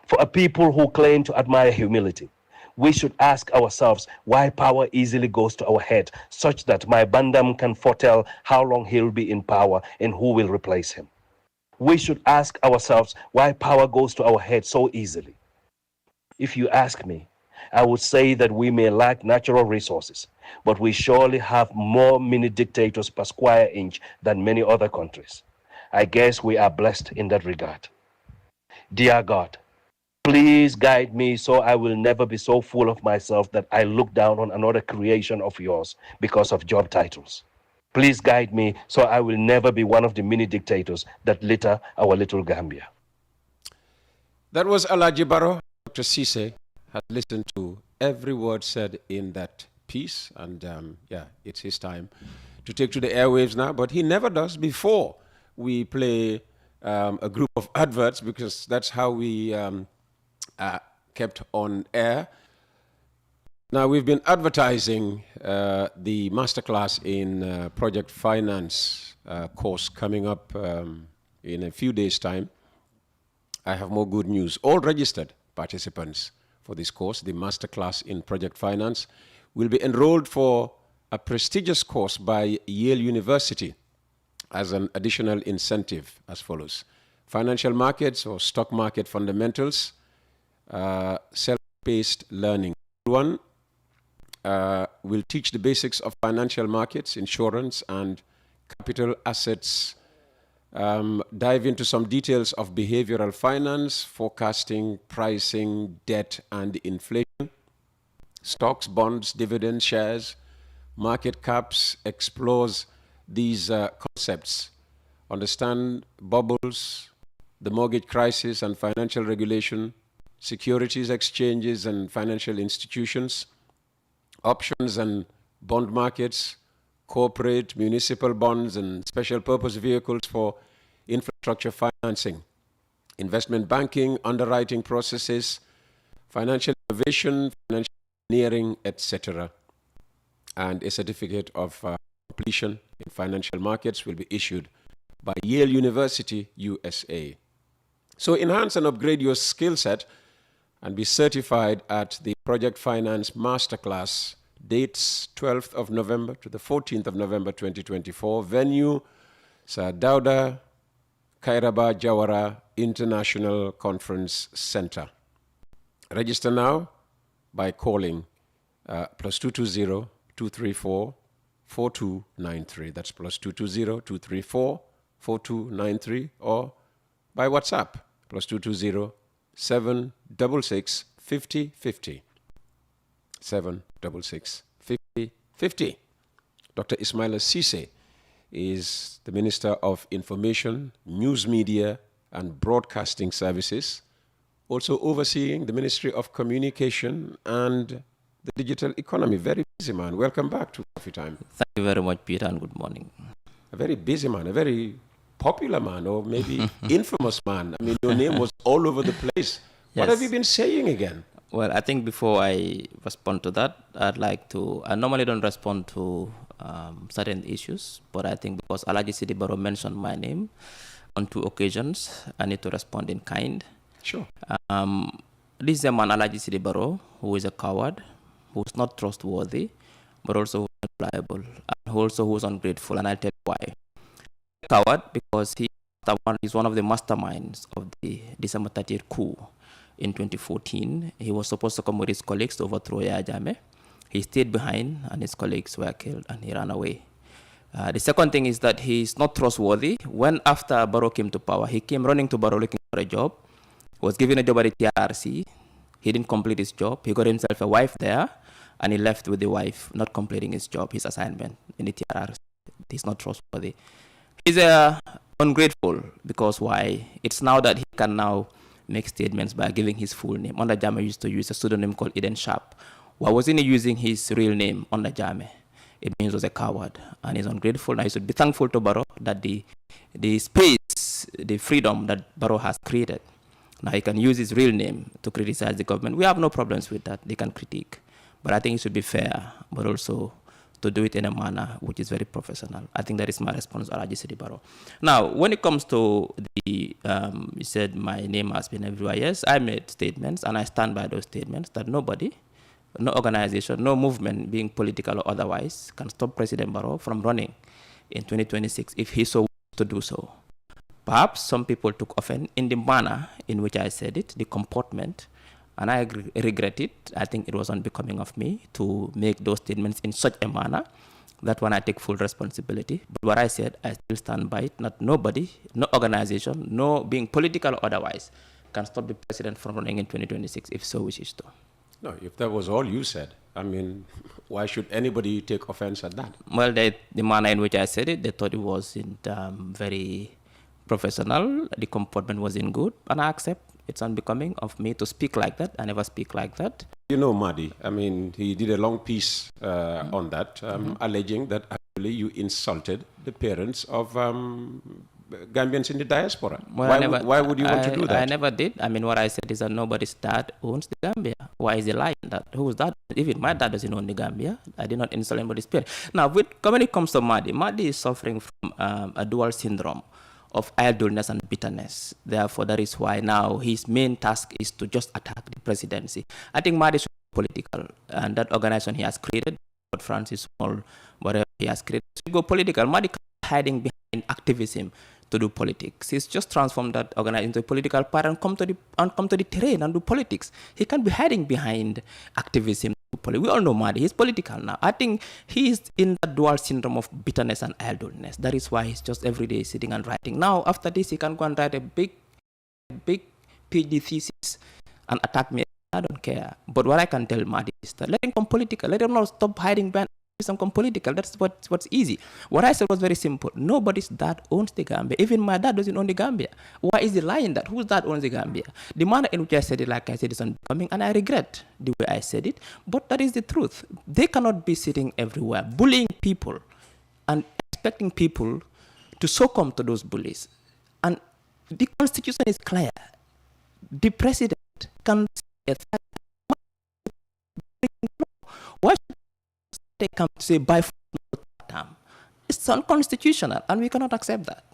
For a people who claim to admire humility, we should ask ourselves why power easily goes to our head, such that my Bandam can foretell how long he'll be in power and who will replace him. We should ask ourselves why power goes to our head so easily. If you ask me, I would say that we may lack natural resources, but we surely have more mini dictators per square inch than many other countries. I guess we are blessed in that regard. Dear God, please guide me so I will never be so full of myself that I look down on another creation of yours because of job titles. Please guide me so I will never be one of the mini dictators that litter our little Gambia. That was Alaji Barrow. Dr. Ceesay has listened to every word said in that piece, and it's his time to take to the airwaves now, but he never does before we play a group of adverts, because that's how we kept on air. Now, we've been advertising the masterclass in project finance course coming up in a few days' time. I have more good news. All registered participants for this course, the masterclass in project finance, will be enrolled for a prestigious course by Yale University as an additional incentive as follows: financial markets or stock market fundamentals, self-paced learning. One will teach the basics of financial markets, insurance, and capital assets, dive into some details of behavioral finance, forecasting, pricing, debt, and inflation, stocks, bonds, dividends, shares, market caps, explores these concepts, understand bubbles, the mortgage crisis and financial regulation, securities exchanges and financial institutions, options and bond markets, corporate, municipal bonds and special purpose vehicles for infrastructure financing, investment banking, underwriting processes, financial innovation, financial engineering, etc. And a certificate of completion in financial markets will be issued by Yale University, USA. So enhance and upgrade your skill set and be certified at the Project Finance Masterclass, dates 12th of November to the 14th of November 2024, venue Sir Dauda Kairaba Jawara International Conference Center. Register now by calling +220 234 4293. That's +220 234 4293, or by WhatsApp +220 766 50 50. 766 50 50. Dr. Ismaila Cisse is the Minister of Information, News Media and Broadcasting Services, also overseeing the Ministry of Communication and the digital economy. Very busy man. Welcome back to Coffee Time. Thank you very much, Peter, and good morning. A very busy man, a very popular man, or maybe infamous man. I mean, your name was all over the place. Yes. What have you been saying again? Well, I think before I respond to that, I'd like to, I normally don't respond to certain issues, but I think because Alaji Sidi Baro mentioned my name on 2 occasions, I need to respond in kind. Sure. This is a man, Alaji Sidi Baro, who is a coward, who's not trustworthy, but also reliable, and also who's ungrateful, and I'll tell you why. Coward because he's one of the masterminds of the December 30th coup in 2014. He was supposed to come with his colleagues to overthrow Yahya Jammeh. He stayed behind and his colleagues were killed and he ran away. The second thing is that he's not trustworthy. When after Barrow came to power, he came running to Barrow looking for a job. He was given a job at the TRC. He didn't complete his job. He got himself a wife there and he left with the wife, not completing his job, his assignment in the TRC. He's not trustworthy. He's ungrateful because why? It's now that he can now make statements by giving his full name. Under Jammeh used to use a pseudonym called Eden Sharp. Why wasn't he using his real name under Jammeh? It means he was a coward and he's ungrateful. Now he should be thankful to Barrow that the space, the freedom that Barrow has created. Now he can use his real name to criticize the government. We have no problems with that. They can critique. But I think it should be fair, but also to do it in a manner which is very professional. I think that is my response to Alaji Sidi Baro. Now, when it comes to the, you said my name has been everywhere. Yes, I made statements and I stand by those statements that nobody, no organization, no movement, being political or otherwise, can stop President Barrow from running in 2026 if he so wants to do so. Perhaps some people took offense in the manner in which I said it, the comportment, and I regret it. I think it was unbecoming of me to make those statements in such a manner that when I take full responsibility. But what I said, I still stand by it. Not nobody, no organization, no being political or otherwise can stop the president from running in 2026 if so wishes to. No, if that was all you said, I mean, why should anybody take offense at that? Well, the manner in which I said it, they thought it wasn't very professional. The comportment wasn't good, and I accept. It's unbecoming of me to speak like that. I never speak like that. You know, Mahdi, I mean, he did a long piece on that, alleging that actually you insulted the parents of Gambians in the diaspora. Well, why would you want to do that? I never did. I mean, what I said is that nobody's dad owns the Gambia. Why is he lying? That who's that? Even my dad doesn't own the Gambia. I did not insult anybody's parent. Now, when it comes to Mahdi is suffering from a dual syndrome of idleness and bitterness. Therefore, that is why now his main task is to just attack the presidency. I think Mahdi is political, and that organization he has created, Francis Small, whatever he has created, to go political. Mahdi is hiding behind activism to do politics. He's just transformed that organization into a political party and come to the terrain and do politics. He can't be hiding behind activism. We all know Mahdi. He's political now. I think he's in the dual syndrome of bitterness and idleness. That is why he's just every day sitting and writing. Now, after this, he can go and write a big PhD thesis and attack me. I don't care. But what I can tell Mahdi is that let him come political. Let him not stop hiding behind Become political. That's what's easy. What I said was very simple. Nobody's dad owns the Gambia. Even my dad doesn't own the Gambia. Why is he lying that? Whose dad owns the Gambia? The manner in which I said it, like I said, is unbecoming, and I regret the way I said it. But that is the truth. They cannot be sitting everywhere bullying people and expecting people to succumb to those bullies. And the Constitution is clear. The president can say why should they come to say by term? It's unconstitutional, and we cannot accept that.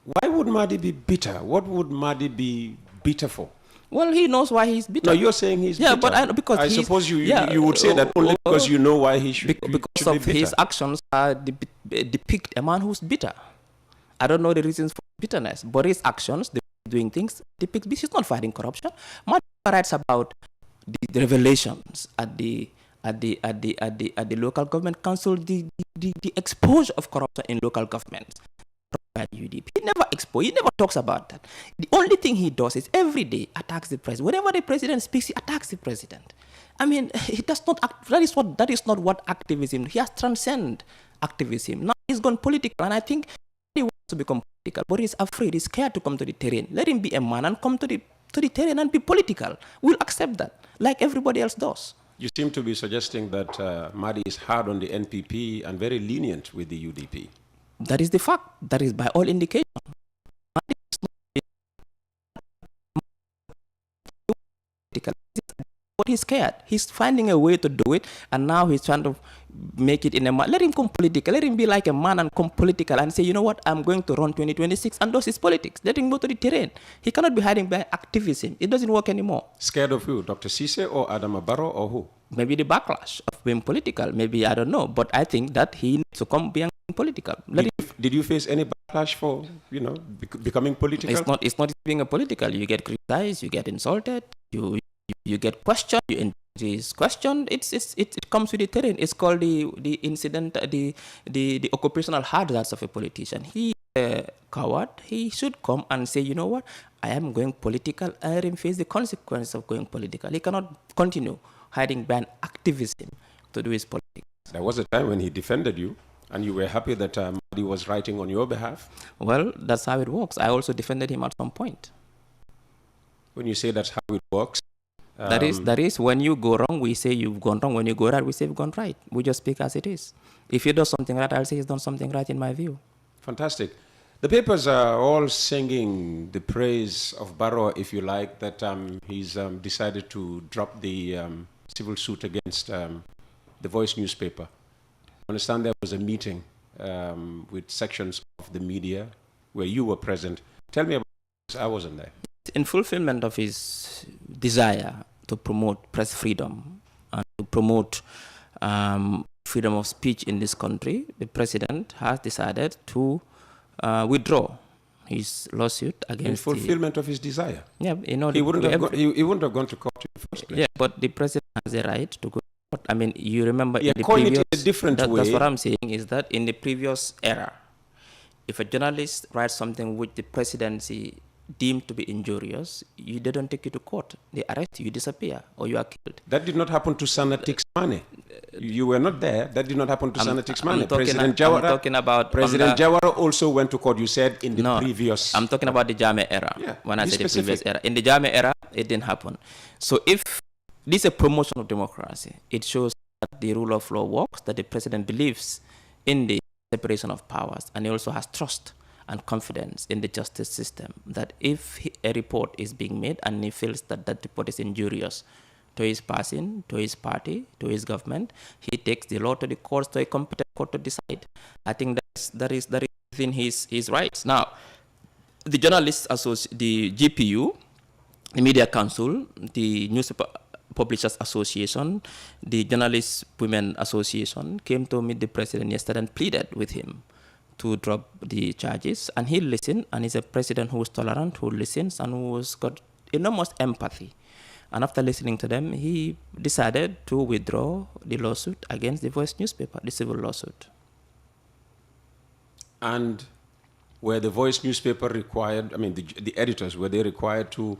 Why would Mahdi be bitter? What would Mahdi be bitter for? Well, he knows why he's bitter. No, you're saying he's bitter. But because I suppose you would say that only because you know why he should because should of be bitter. his actions depict a man who's bitter. I don't know the reasons for bitterness, but his actions, doing things, depict. He's not fighting corruption. Mahdi writes about the revelations at the local government council, the exposure of corruption in local governments. UDP. He never talks about that. The only thing he does is every day attacks the president. Whenever the president speaks, he attacks the president. I mean, he does not act. That is not what activism. He has transcended activism. Now he's gone political, and I think he wants to become political, but he's afraid. He's scared to come to the terrain. Let him be a man and come to the terrain and be political. We'll accept that, like everybody else does. You seem to be suggesting that Mahdi is hard on the NPP and very lenient with the UDP. That is the fact. That is by all indications. But he's scared. He's finding a way to do it, and now he's trying to make it in a man. Let him come political. Let him be like a man and come political and say, you know what, I'm going to run 2026, and does his politics. Let him go to the terrain. He cannot be hiding behind activism. It doesn't work anymore. Scared of who? Dr. Cisse or Adama Barrow or who? Maybe the backlash of being political. Maybe, I don't know. But I think that he needs to come being political. Did you face any backlash for, becoming political? It's not being a political. You get criticized, you get insulted, you get questioned, you introduce question. It comes with the terrain. It's called the incident, the occupational hazards of a politician. He a coward. He should come and say, you know what, I am going political. I am face the consequence of going political. He cannot continue hiding behind activism to do his politics. There was a time when he defended you, and you were happy that Mahdi was writing on your behalf. Well, that's how it works. I also defended him at some point. When you say that's how it works, that is when you go wrong, we say you've gone wrong. When you go right, we say you've gone right. We just speak as it is. If he does something right, I'll say he's done something right in my view. Fantastic. The papers are all singing the praise of Barrow, if you like, that he's decided to drop the civil suit against the Voice newspaper. I understand there was a meeting with sections of the media where you were present. Tell me about this. I wasn't there. In fulfillment of his desire to promote press freedom and to promote freedom of speech in this country, the president has decided to withdraw his lawsuit against. In fulfillment of his desire. Yeah, he wouldn't have gone to court in the first place. Yeah, but the president has a right to go. I mean, you remember in the previous... it in a different way. That's what I'm saying, is that in the previous era, if a journalist writes something which the presidency deemed to be injurious, they don't take you to court. They arrest you, you disappear, or you are killed. That did not happen to Sanatix Mane. You were not there. That did not happen to Sanatix Mane. President Jawara also went to court, you said, in the previous... I'm talking about the Jame era. Yeah, when I say the previous era. In the Jame era, it didn't happen. So if this is a promotion of democracy, it shows that the rule of law works, that the president believes in the separation of powers, and he also has trust and confidence in the justice system, that if a report is being made and he feels that that report is injurious to his person, to his party, to his government, he takes the law to the courts, to a competent court to decide. I think that is within his rights. Now, the journalists the GPU, the Media Council, the Newspaper Publishers Association, the Journalists Women Association came to meet the president yesterday and pleaded with him to drop the charges, and he listened, and he's a president who is tolerant, who listens, and who's got enormous empathy. And after listening to them, he decided to withdraw the lawsuit against the Voice newspaper, the civil lawsuit. And were the Voice newspaper required, I mean, the editors, were they required to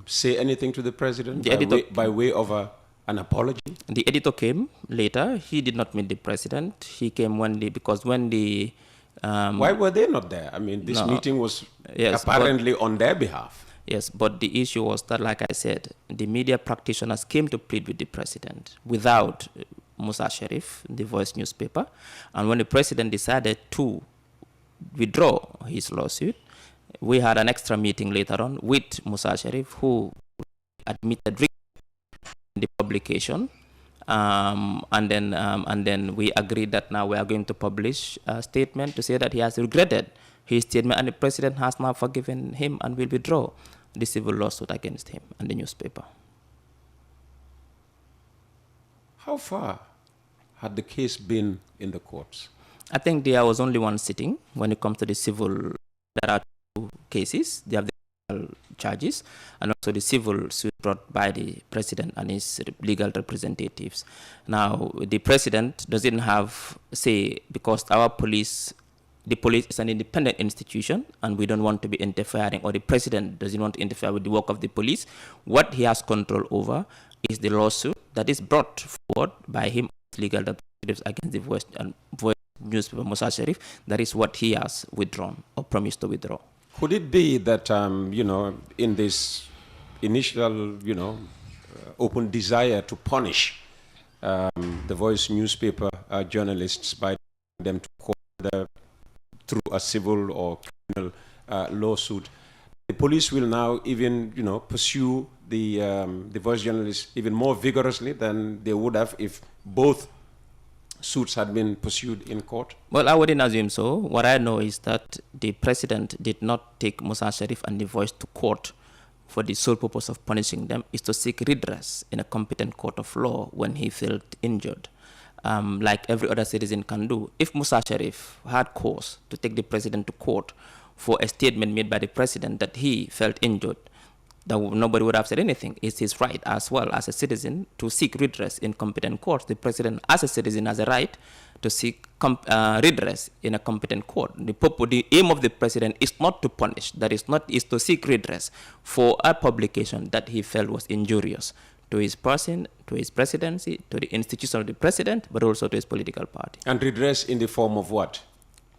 say anything to the president by way of a an apology? The editor came later. He did not meet the president. He came because when the... Why were they not there? I mean, this meeting was apparently on their behalf. Yes, but the issue was that, like I said, the media practitioners came to plead with the president without Musa Sharif, the Voice newspaper. And when the president decided to withdraw his lawsuit, we had an extra meeting later on with Musa Sharif, who admitted the publication. And then we agreed that now we are going to publish a statement to say that he has regretted his statement, and the president has now forgiven him and will withdraw the civil lawsuit against him and the newspaper. How far had the case been in the courts? I think there was only one sitting. When it comes to the civil, there are two cases. They have the criminal charges and also the civil suit brought by the president and his legal representatives. Now, the president doesn't have say, because our police, the police is an independent institution and we don't want to be interfering, or the president doesn't want to interfere with the work of the police. What he has control over is the lawsuit that is brought forward by him, legal representatives, against the Voice newspaper, Musa Sharif. That is what he has withdrawn or promised to withdraw. Could it be that, in this initial, open desire to punish the Voice newspaper journalists by them to court through a civil or criminal lawsuit, the police will now even, pursue the Voice journalists even more vigorously than they would have if both suits had been pursued in court? Well, I wouldn't assume so. What I know is that the president did not take Musa Sharif and the Voice to court for the sole purpose of punishing them, is to seek redress in a competent court of law when he felt injured, like every other citizen can do. If Musa Sharif had cause to take the president to court for a statement made by the president that he felt injured, that nobody would have said anything. It's his right as well as a citizen to seek redress in competent courts. The president as a citizen has a right to seek redress in a competent court. The aim of the president is not to punish, is to seek redress for a publication that he felt was injurious to his person, to his presidency, to the institution of the president, but also to his political party. And redress in the form of what?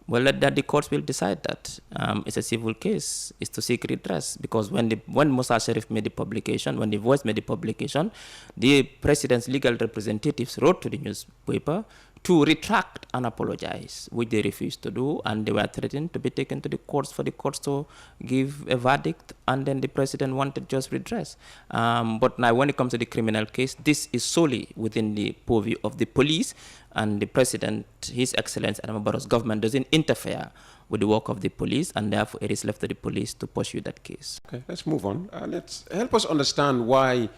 Well, that the courts will decide that. It's a civil case. It's to seek redress, because when Musa Sharif made the publication, when the Voice made the publication, the president's legal representatives wrote to the newspaper to retract and apologize, which they refused to do, and they were threatened to be taken to the courts for the courts to give a verdict, and then the president wanted just redress. But now when it comes to the criminal case, this is solely within the purview of the police, and the president, His Excellency Adama Barrow's government doesn't interfere with the work of the police, and therefore it is left to the police to pursue that case. Okay, let's move on. Let's help us understand why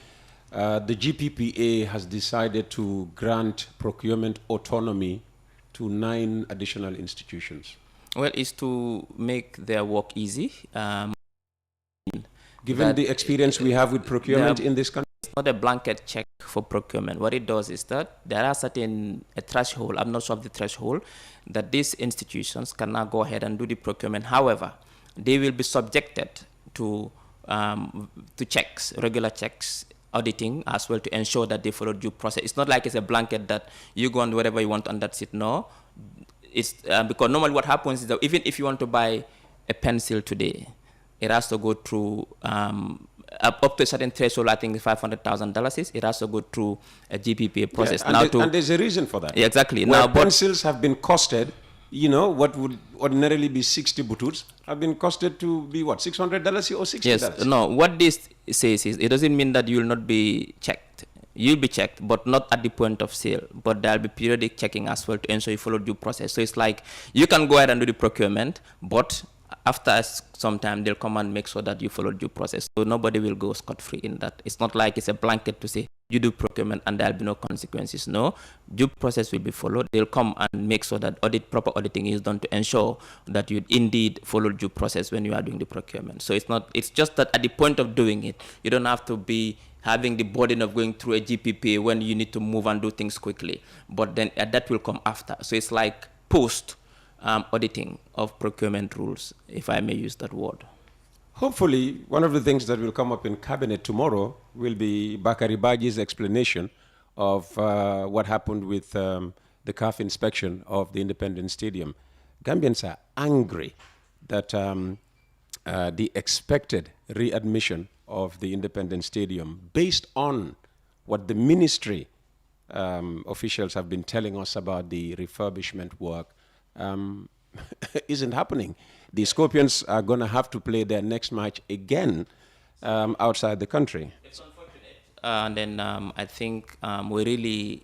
the GPPA has decided to grant procurement autonomy to 9 additional institutions. Well, it's to make their work easy. Given the experience we have with procurement in this country? It's not a blanket check for procurement. What it does is that there are a threshold, I'm not sure of the threshold, that these institutions can now go ahead and do the procurement. However, they will be subjected to checks, regular checks, auditing as well, to ensure that they follow due process. It's not like it's a blanket that you go and do whatever you want and that's it. No, it's because normally what happens is that even if you want to buy a pencil today, it has to go through up to a certain threshold. I think $500,000. It has to go through a GPPA process. Yeah, and there's a reason for that. Yeah, exactly. Where now, pencils have been costed, what would ordinarily be 60 bututs have been costed to be what, $600 or $60? Yes. No, what this says is it doesn't mean that you will not be checked. You'll be checked, but not at the point of sale. But there'll be periodic checking as well to ensure you follow due process. So it's like you can go ahead and do the procurement, but after some time, they'll come and make sure that you follow due process. So nobody will go scot-free in that. It's not like it's a blanket to say you do procurement and there'll be no consequences. No, due process will be followed. They'll come and make sure that proper auditing is done to ensure that you indeed follow due process when you are doing the procurement. So it's just that at the point of doing it, you don't have to be having the burden of going through a GPPA when you need to move and do things quickly. But then that will come after. So it's like post auditing of procurement rules, if I may use that word. Hopefully, one of the things that will come up in cabinet tomorrow will be Bakari Baji's explanation of what happened with the CAF inspection of the Independence Stadium. Gambians are angry that the expected readmission of the Independence Stadium, based on what the ministry officials have been telling us about the refurbishment work, isn't happening. The Scorpions are going to have to play their next match again outside the country. It's unfortunate. And then I think we really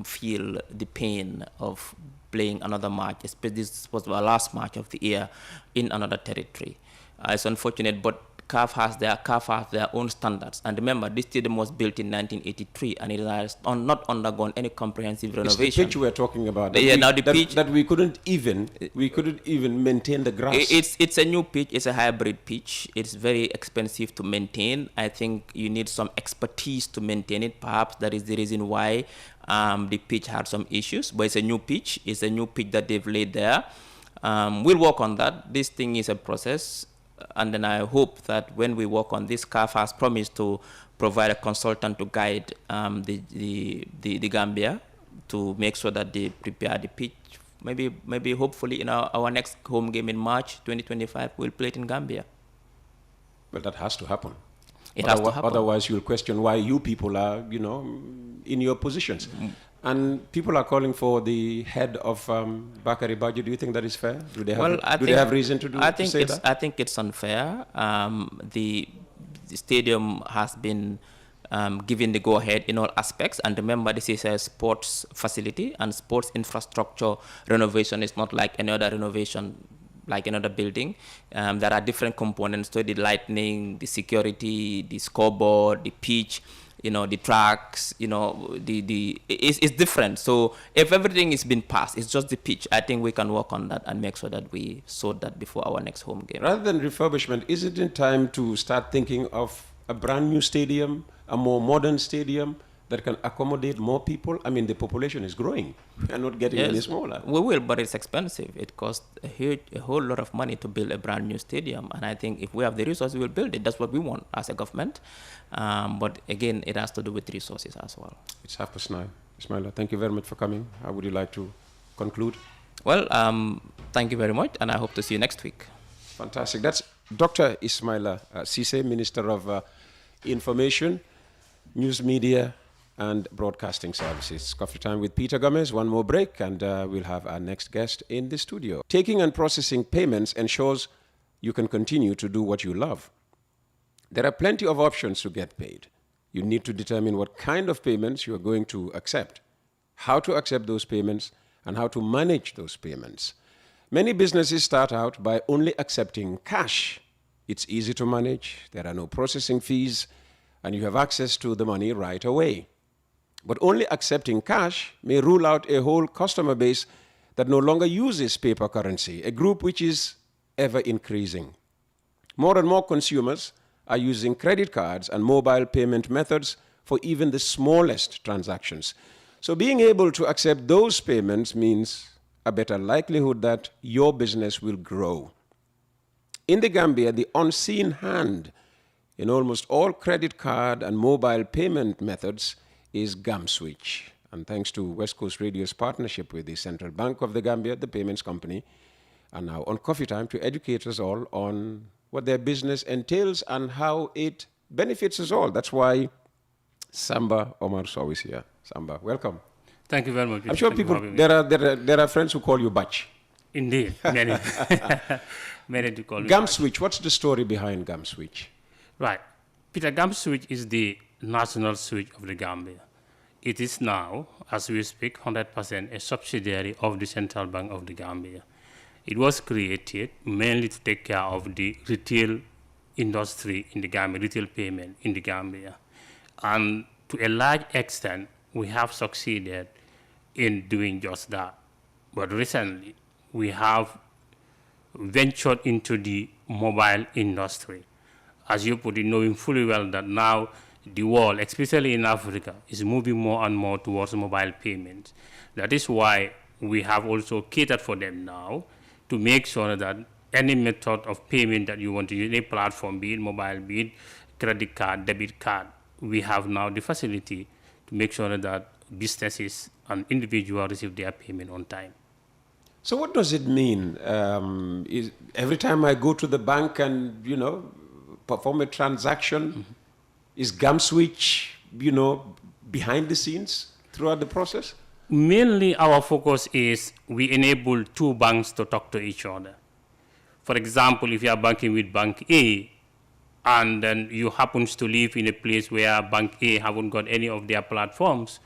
feel the pain of playing another match, especially this was our last match of the year in another territory. It's unfortunate, but CAF has their own standards. And remember, this stadium was built in 1983, and it has not undergone any comprehensive renovation. It's the pitch we're talking about. Pitch that we couldn't even maintain the grass. It's a new pitch. It's a hybrid pitch. It's very expensive to maintain. I think you need some expertise to maintain it. Perhaps that is the reason why the pitch had some issues. But it's a new pitch. It's a new pitch that they've laid there. We'll work on that. This thing is a process. And then I hope that when we work on this, CAF has promised to provide a consultant to guide the Gambia to make sure that they prepare the pitch. Maybe hopefully in our next home game in March 2025, we'll play it in Gambia. Well, that has to happen. It has to happen. Otherwise, you'll question why you people are, in your positions. And people are calling for the head of Bakari Baji. Do you think that is fair? Do they have reason to say that? I think it's unfair. The stadium has been given the go-ahead in all aspects. And remember, this is a sports facility, and sports infrastructure renovation is not like any other renovation, like another building. There are different components to the lighting, the security, the scoreboard, the pitch, the tracks, it's different. So if everything is been passed, it's just the pitch, I think we can work on that and make sure that we sort that before our next home game. Rather than refurbishment, is it in time to start thinking of a brand new stadium, a more modern stadium that can accommodate more people? I mean, the population is growing and not getting any smaller. We will, but it's expensive. It costs a whole lot of money to build a brand new stadium. And I think if we have the resources, we'll build it. That's what we want as a government. But again, it has to do with resources as well. It's 9:30. Ismaila, thank you very much for coming. How would you like to conclude? Well, thank you very much, and I hope to see you next week. Fantastic. That's Dr. Ismaila Ceesay, Minister of Information, News Media, and Broadcasting Services. Coffee time with Peter Gomez. One more break, and we'll have our next guest in the studio. Taking and processing payments ensures you can continue to do what you love. There are plenty of options to get paid. You need to determine what kind of payments you are going to accept, how to accept those payments, and how to manage those payments. Many businesses start out by only accepting cash. It's easy to manage, there are no processing fees, and you have access to the money right away. But only accepting cash may rule out a whole customer base that no longer uses paper currency, a group which is ever increasing. More and more consumers are using credit cards and mobile payment methods for even the smallest transactions. So being able to accept those payments means a better likelihood that your business will grow. In the Gambia, the unseen hand in almost all credit card and mobile payment methods is GamSwitch. And thanks to West Coast Radio's partnership with the Central Bank of the Gambia, the payments company, are now on Coffee Time to educate us all on what their business entails and how it benefits us all. That's why Samba Omar Sow is here. Samba, welcome. Thank you very much. I'm sure people, there are friends who call you Bach. Indeed, many. Many to call me GamSwitch, what's the story behind GamSwitch? Right. Peter, GamSwitch is the national switch of the Gambia. It is now, as we speak, 100% a subsidiary of the Central Bank of the Gambia. It was created mainly to take care of the retail industry in the Gambia, retail payment in the Gambia. And to a large extent, we have succeeded in doing just that. But recently, we have ventured into the mobile industry. As you put it, knowing fully well that now the world, especially in Africa, is moving more and more towards mobile payments. That is why we have also catered for them now to make sure that any method of payment that you want to use, any platform, be it mobile, be it credit card, debit card, we have now the facility to make sure that businesses and individuals receive their payment on time. So what does it mean? Is every time I go to the bank and, perform a transaction, is GamSwitch, behind the scenes throughout the process? Mainly our focus is we enable two banks to talk to each other. For example, if you are banking with Bank A, and then you happen to live in a place where Bank A haven't got any of their platforms,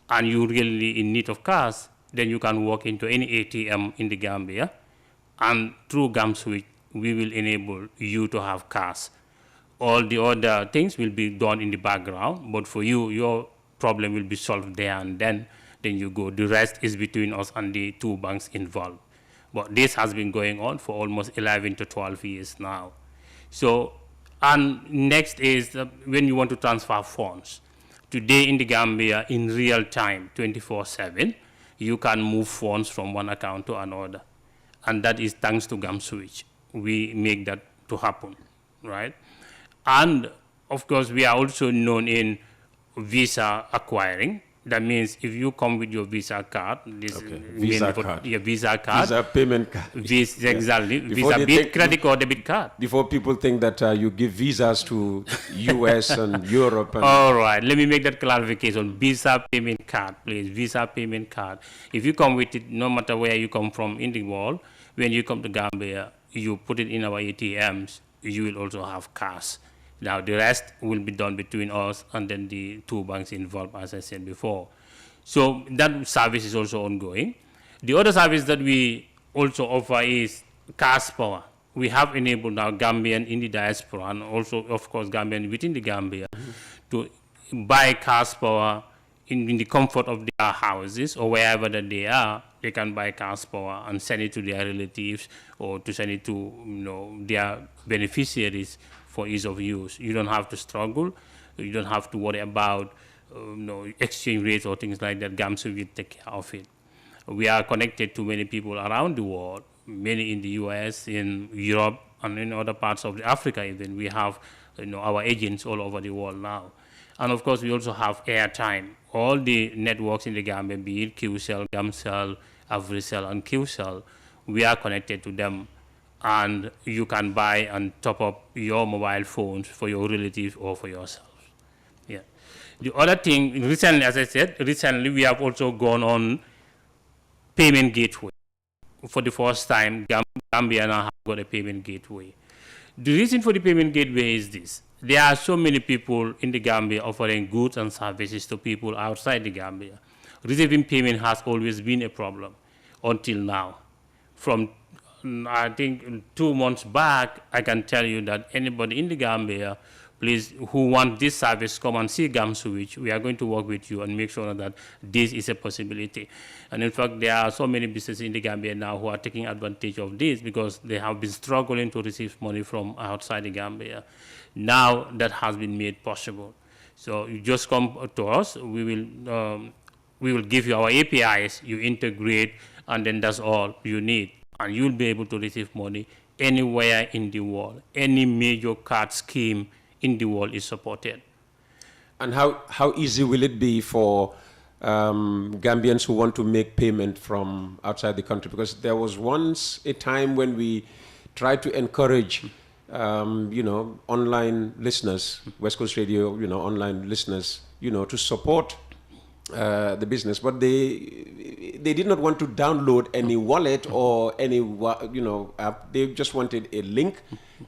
and you're really in need of cash, then you can walk into any ATM in the Gambia, and through GamSwitch, we will enable you to have cash. All the other things will be done in the background, but for you, your problem will be solved there and then you go. The rest is between us and the two banks involved. But this has been going on for almost 11 to 12 years now. So, and next is when you want to transfer funds. Today in the Gambia, in real time, 24/7, you can move funds from one account to another. And that is thanks to GamSwitch. We make that to happen, right? And of course, we are also known in visa acquiring. That means if you come with your Visa card, Visa card. Yeah, Visa card. Visa payment card. Visa, exactly. Visa, be it credit or debit card. Before people think that you give visas to US and Europe. And all right, let me make that clarification. Visa payment card, please. Visa payment card. If you come with it, no matter where you come from in the world, when you come to Gambia, you put it in our ATMs, you will also have cash. Now, the rest will be done between us and then the two banks involved, as I said before. So that service is also ongoing. The other service that we also offer is cash power. We have enabled now Gambian in the diaspora and also, of course, Gambian within the Gambia to buy cash power in the comfort of their houses or wherever that they are. They can buy cash power and send it to their relatives or to send it to their beneficiaries for ease of use. You don't have to struggle. You don't have to worry about exchange rates or things like that. GamSwitch will take care of it. We are connected to many people around the world, many in the US, in Europe, and in other parts of Africa even. We have our agents all over the world now. And of course, we also have airtime. All the networks in the Gambia, be it QCell, GamCell, AvriCell, and QCell, we are connected to them. And you can buy and top up your mobile phones for your relatives or for yourself. Yeah. The other thing, recently, as I said, we have also gone on payment gateway. For the first time, Gambia now have got a payment gateway. The reason for the payment gateway is this. There are so many people in the Gambia offering goods and services to people outside the Gambia. Receiving payment has always been a problem until now. From I think 2 months back, I can tell you that anybody in the Gambia, please, who want this service, come and see GamSwitch. We are going to work with you and make sure that this is a possibility. And in fact, there are so many businesses in the Gambia now who are taking advantage of this because they have been struggling to receive money from outside the Gambia. Now that has been made possible. So you just come to us. We will give you our APIs. You integrate, and then that's all you need. And you'll be able to receive money anywhere in the world. Any major card scheme in the world is supported. And how easy will it be for Gambians who want to make payment from outside the country? Because there was once a time when we tried to encourage, online listeners, West Coast Radio, online listeners, to support the business, but they did not want to download any wallet or any app. They just wanted a link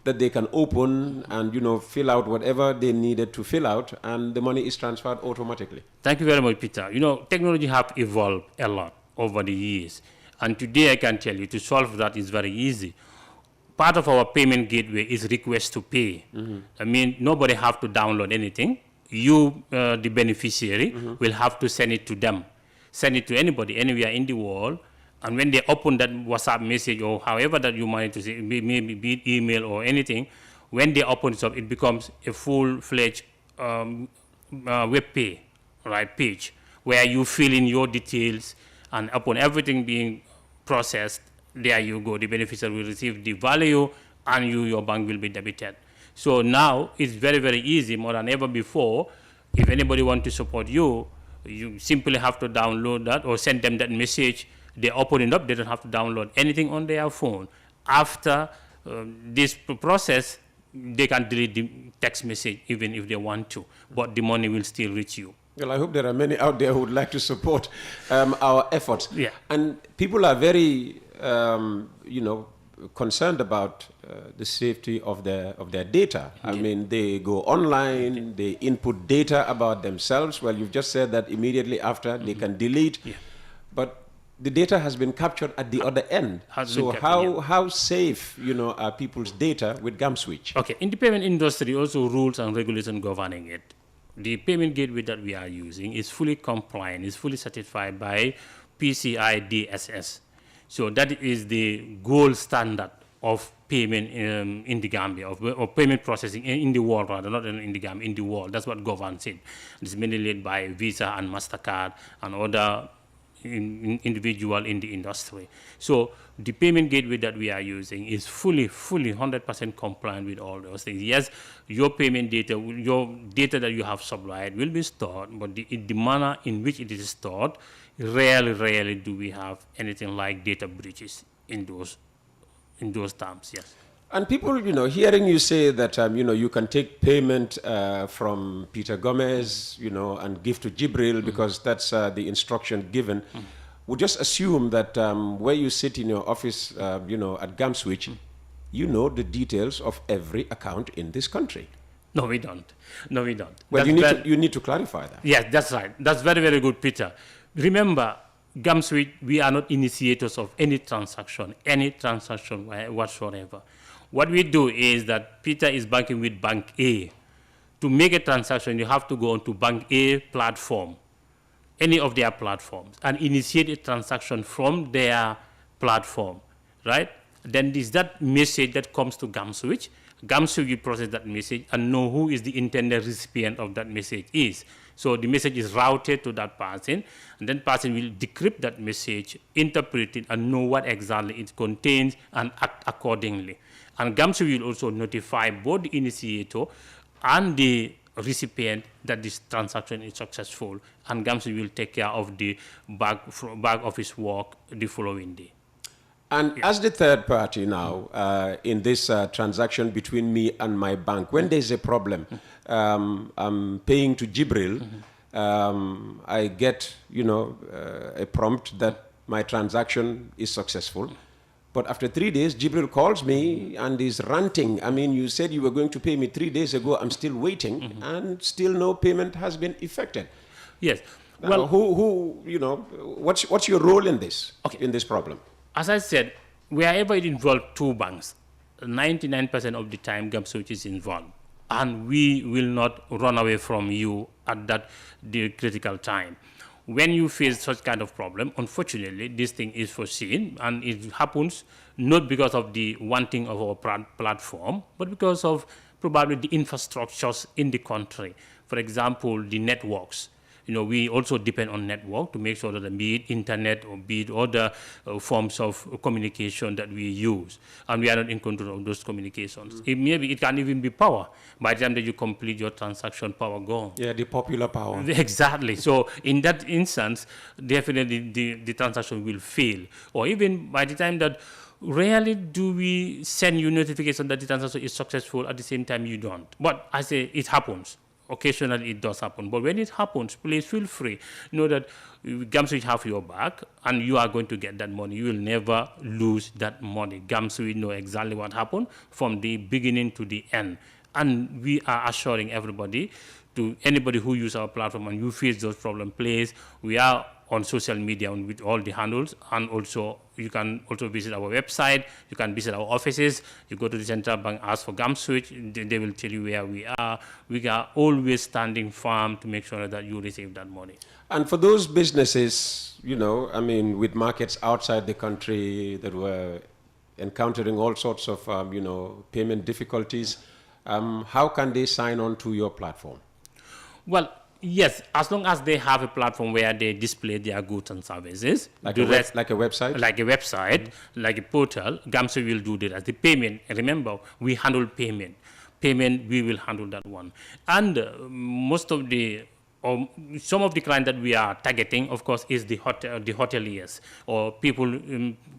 that they can open and fill out whatever they needed to fill out, and the money is transferred automatically. Thank you very much, Peter. Technology have evolved a lot over the years, and today I can tell you to solve that is very easy. Part of our payment gateway is request to pay. I mean, nobody have to download anything. You, the beneficiary, will have to send it to them. Send it to anybody, anywhere in the world. And when they open that WhatsApp message or however that you manage to say, maybe be it email or anything, when they open it up, it becomes a full-fledged web pay, page, where you fill in your details, and upon everything being processed, there you go. The beneficiary will receive the value and your bank will be debited. So now it's very, very easy, more than ever before. If anybody wants to support you, you simply have to download that or send them that message. They open it up, they don't have to download anything on their phone. After this process, they can delete the text message even if they want to, but the money will still reach you. Well, I hope there are many out there who would like to support our efforts. Yeah. And people are very, concerned about the safety of their data. I mean, they go online, they input data about themselves. Well, you've just said that immediately after they can delete. Yeah. But the data has been captured at the other end. So how safe, are people's data with GamSwitch? Okay, in the payment industry, also rules and regulations governing it. The payment gateway that we are using is fully compliant, is fully certified by PCI DSS. So that is the gold standard of payment in the Gambia, of payment processing in the world, rather, not in the Gambia, in the world. That's what governs it. It's mainly led by Visa and MasterCard and other individual in the industry. So the payment gateway that we are using is fully 100% compliant with all those things. Yes, your payment data, your data that you have supplied will be stored, but the manner in which it is stored, rarely do we have anything like data breaches in those terms. Yes. And people, hearing you say that, you can take payment from Peter Gomez, and give to Jibril because that's the instruction given, would just assume that where you sit in your office, at GamSwitch, you know the details of every account in this country. No, we don't. Well, you need to clarify that. Yes, that's right. That's very, very good, Peter. Remember, GamSwitch, we are not initiators of any transaction whatsoever. What we do is that Peter is banking with Bank A. To make a transaction, you have to go onto Bank A platform, any of their platforms, and initiate a transaction from their platform, right? Then there's that message that comes to GamSwitch. GamSwitch will process that message and know who is the intended recipient of that message is. So the message is routed to that person, and then person will decrypt that message, interpret it, and know what exactly it contains and act accordingly. And GamSwitch will also notify both the initiator and the recipient that this transaction is successful, and GamSwitch will take care of the back office work the following day. And as the third party now in this transaction between me and my bank, when there's a problem, I'm paying to Jibril, I get, a prompt that my transaction is successful. But after 3 days, Jibril calls me and is ranting. I mean, you said you were going to pay me 3 days ago. I'm still waiting, and still no payment has been effected. Yes. Well, what's your role in this, in this problem? As I said, wherever it involves two banks, 99% of the time GamSwitch is involved. And we will not run away from you at the critical time. When you face such kind of problem, unfortunately, this thing is foreseen, and it happens not because of the wanting of our platform, but because of probably the infrastructures in the country. For example, the networks. We also depend on network to make sure that be it internet or be it other forms of communication that we use, and we are not in control of those communications. Maybe it can even be power. By the time that you complete your transaction, power gone. Yeah, the popular power. Exactly. So in that instance, definitely the transaction will fail. Or even by the time that rarely do we send you notification that the transaction is successful, at the same time you don't. But I say it happens. Occasionally it does happen, but when it happens, please feel free. Know that GamSwitch have your back, and you are going to get that money. You will never lose that money. GamSwitch know exactly what happened from the beginning to the end, and we are assuring everybody, to anybody who use our platform and you face those problems, please, we are on social media with all the handles, and also you can also visit our website, you can visit our offices, you go to the central bank, ask for GamSwitch, they will tell you where we are. We are always standing firm to make sure that you receive that money. And for those businesses, with markets outside the country that were encountering all sorts of, payment difficulties, how can they sign on to your platform? Well, Yes, as long as they have a platform where they display their goods and services. Like a website? Like a website, like a portal, GAMSA will do that. The payment, remember, we handle payment. Payment, we will handle that one. And most of the, or some of the clients that we are targeting, of course, is the hoteliers or people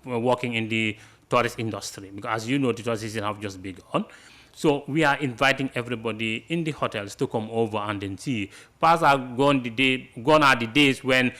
working in the tourist industry. Because as you know, the tourist season have just begun. So we are inviting everybody in the hotels to come over and then see. Past are gone are the days when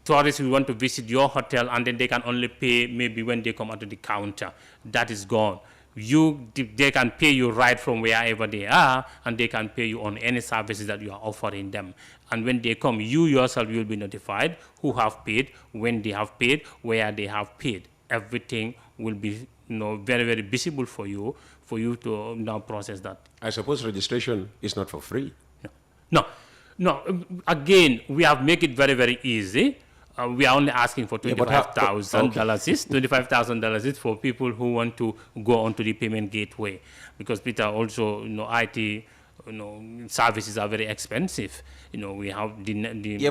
tourists will want to visit your hotel and then they can only pay maybe when they come out to the counter. That is gone. They can pay you right from wherever they are, and they can pay you on any services that you are offering them. And when they come, you yourself will be notified who have paid, when they have paid, where they have paid. Everything will be very, very visible for you to now process that. I suppose registration is not for free. No. Again, we have made it very, very easy. We are only asking for $25,000. $25,000 for people who want to go onto the payment gateway, because Peter also, IT, services are very expensive. We have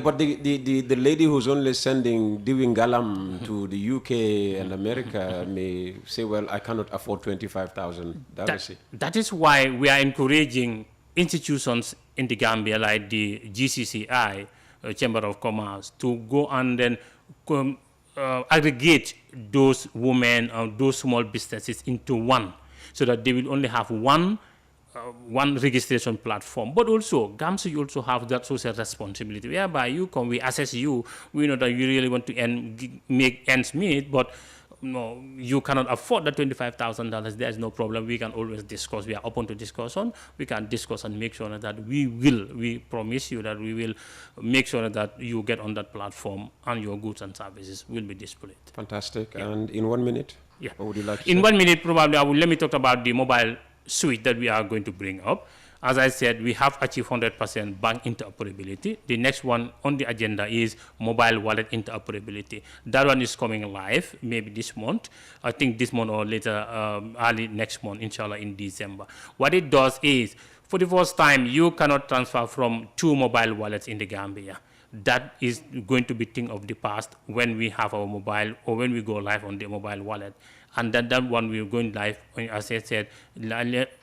but the lady who's only doing galam to the UK and America may say, well, I cannot afford $25,000. That is why we are encouraging institutions in the Gambia, like the GCCI, Chamber of Commerce, to go and then aggregate those women or those small businesses into one, so that they will only have one registration platform. But also, GAMSA, you also have that social responsibility, whereby you come, we assess you, we know that you really want to make ends meet, but you cannot afford the $25,000. There is no problem. We can always discuss. We are open to discussion. We can discuss and make sure that we promise you that we will make sure that you get on that platform and your goods and services will be displayed. Fantastic. Yeah. And in 1 minute, what would you like to say? In 1 minute, probably, let me talk about the mobile suite that we are going to bring up. As I said, we have achieved 100% bank interoperability. The next one on the agenda is mobile wallet interoperability. That one is coming live maybe this month. I think this month or later, early next month, inshallah, in December. What it does is, for the first time, you cannot transfer from 2 mobile wallets in the Gambia. That is going to be thing of the past when we have our mobile, or when we go live on the mobile wallet. And that one we're going live, as I said,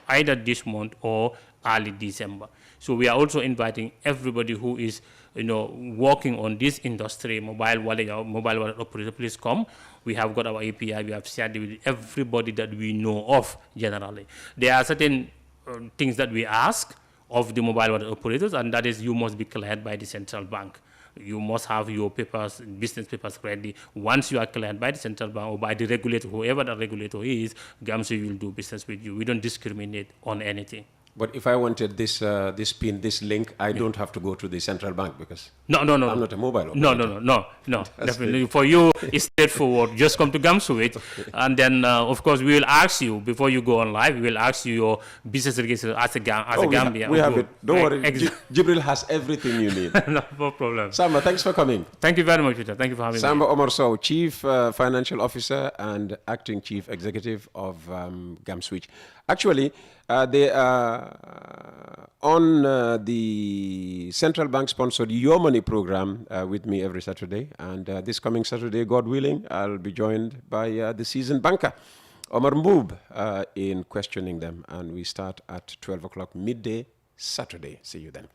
either this month or early December. So we are also inviting everybody who is, working on this industry, mobile wallet operator, please come. We have got our API. We have shared it with everybody that we know of generally. There are certain things that we ask of the mobile wallet operators, and that is, you must be cleared by the central bank. You must have your papers, business papers ready. Once you are cleared by the central bank or by the regulator, whoever the regulator is, GAMSA will do business with you. We don't discriminate on anything. But if I wanted this pin, this link, I don't have to go to the central bank, because no, I'm not a mobile operator. No. Definitely. For you, it's straightforward. Just come to GAMSA, and then of course we will ask you before you go on live. We will ask you your business register as a Gambian. We have it. Don't worry. Jibril has everything you need. No problem. Samba, thanks for coming. Thank you very much, Peter. Thank you for having me. Samba Omar Sow, Chief Financial Officer and Acting Chief Executive of GAMSwitch. Actually, they are on the Central Bank sponsored Your Money program with me every Saturday. And this coming Saturday, God willing, I'll be joined by the seasoned banker, Omar Mboob, in questioning them. And we start at 12 o'clock midday Saturday. See you then.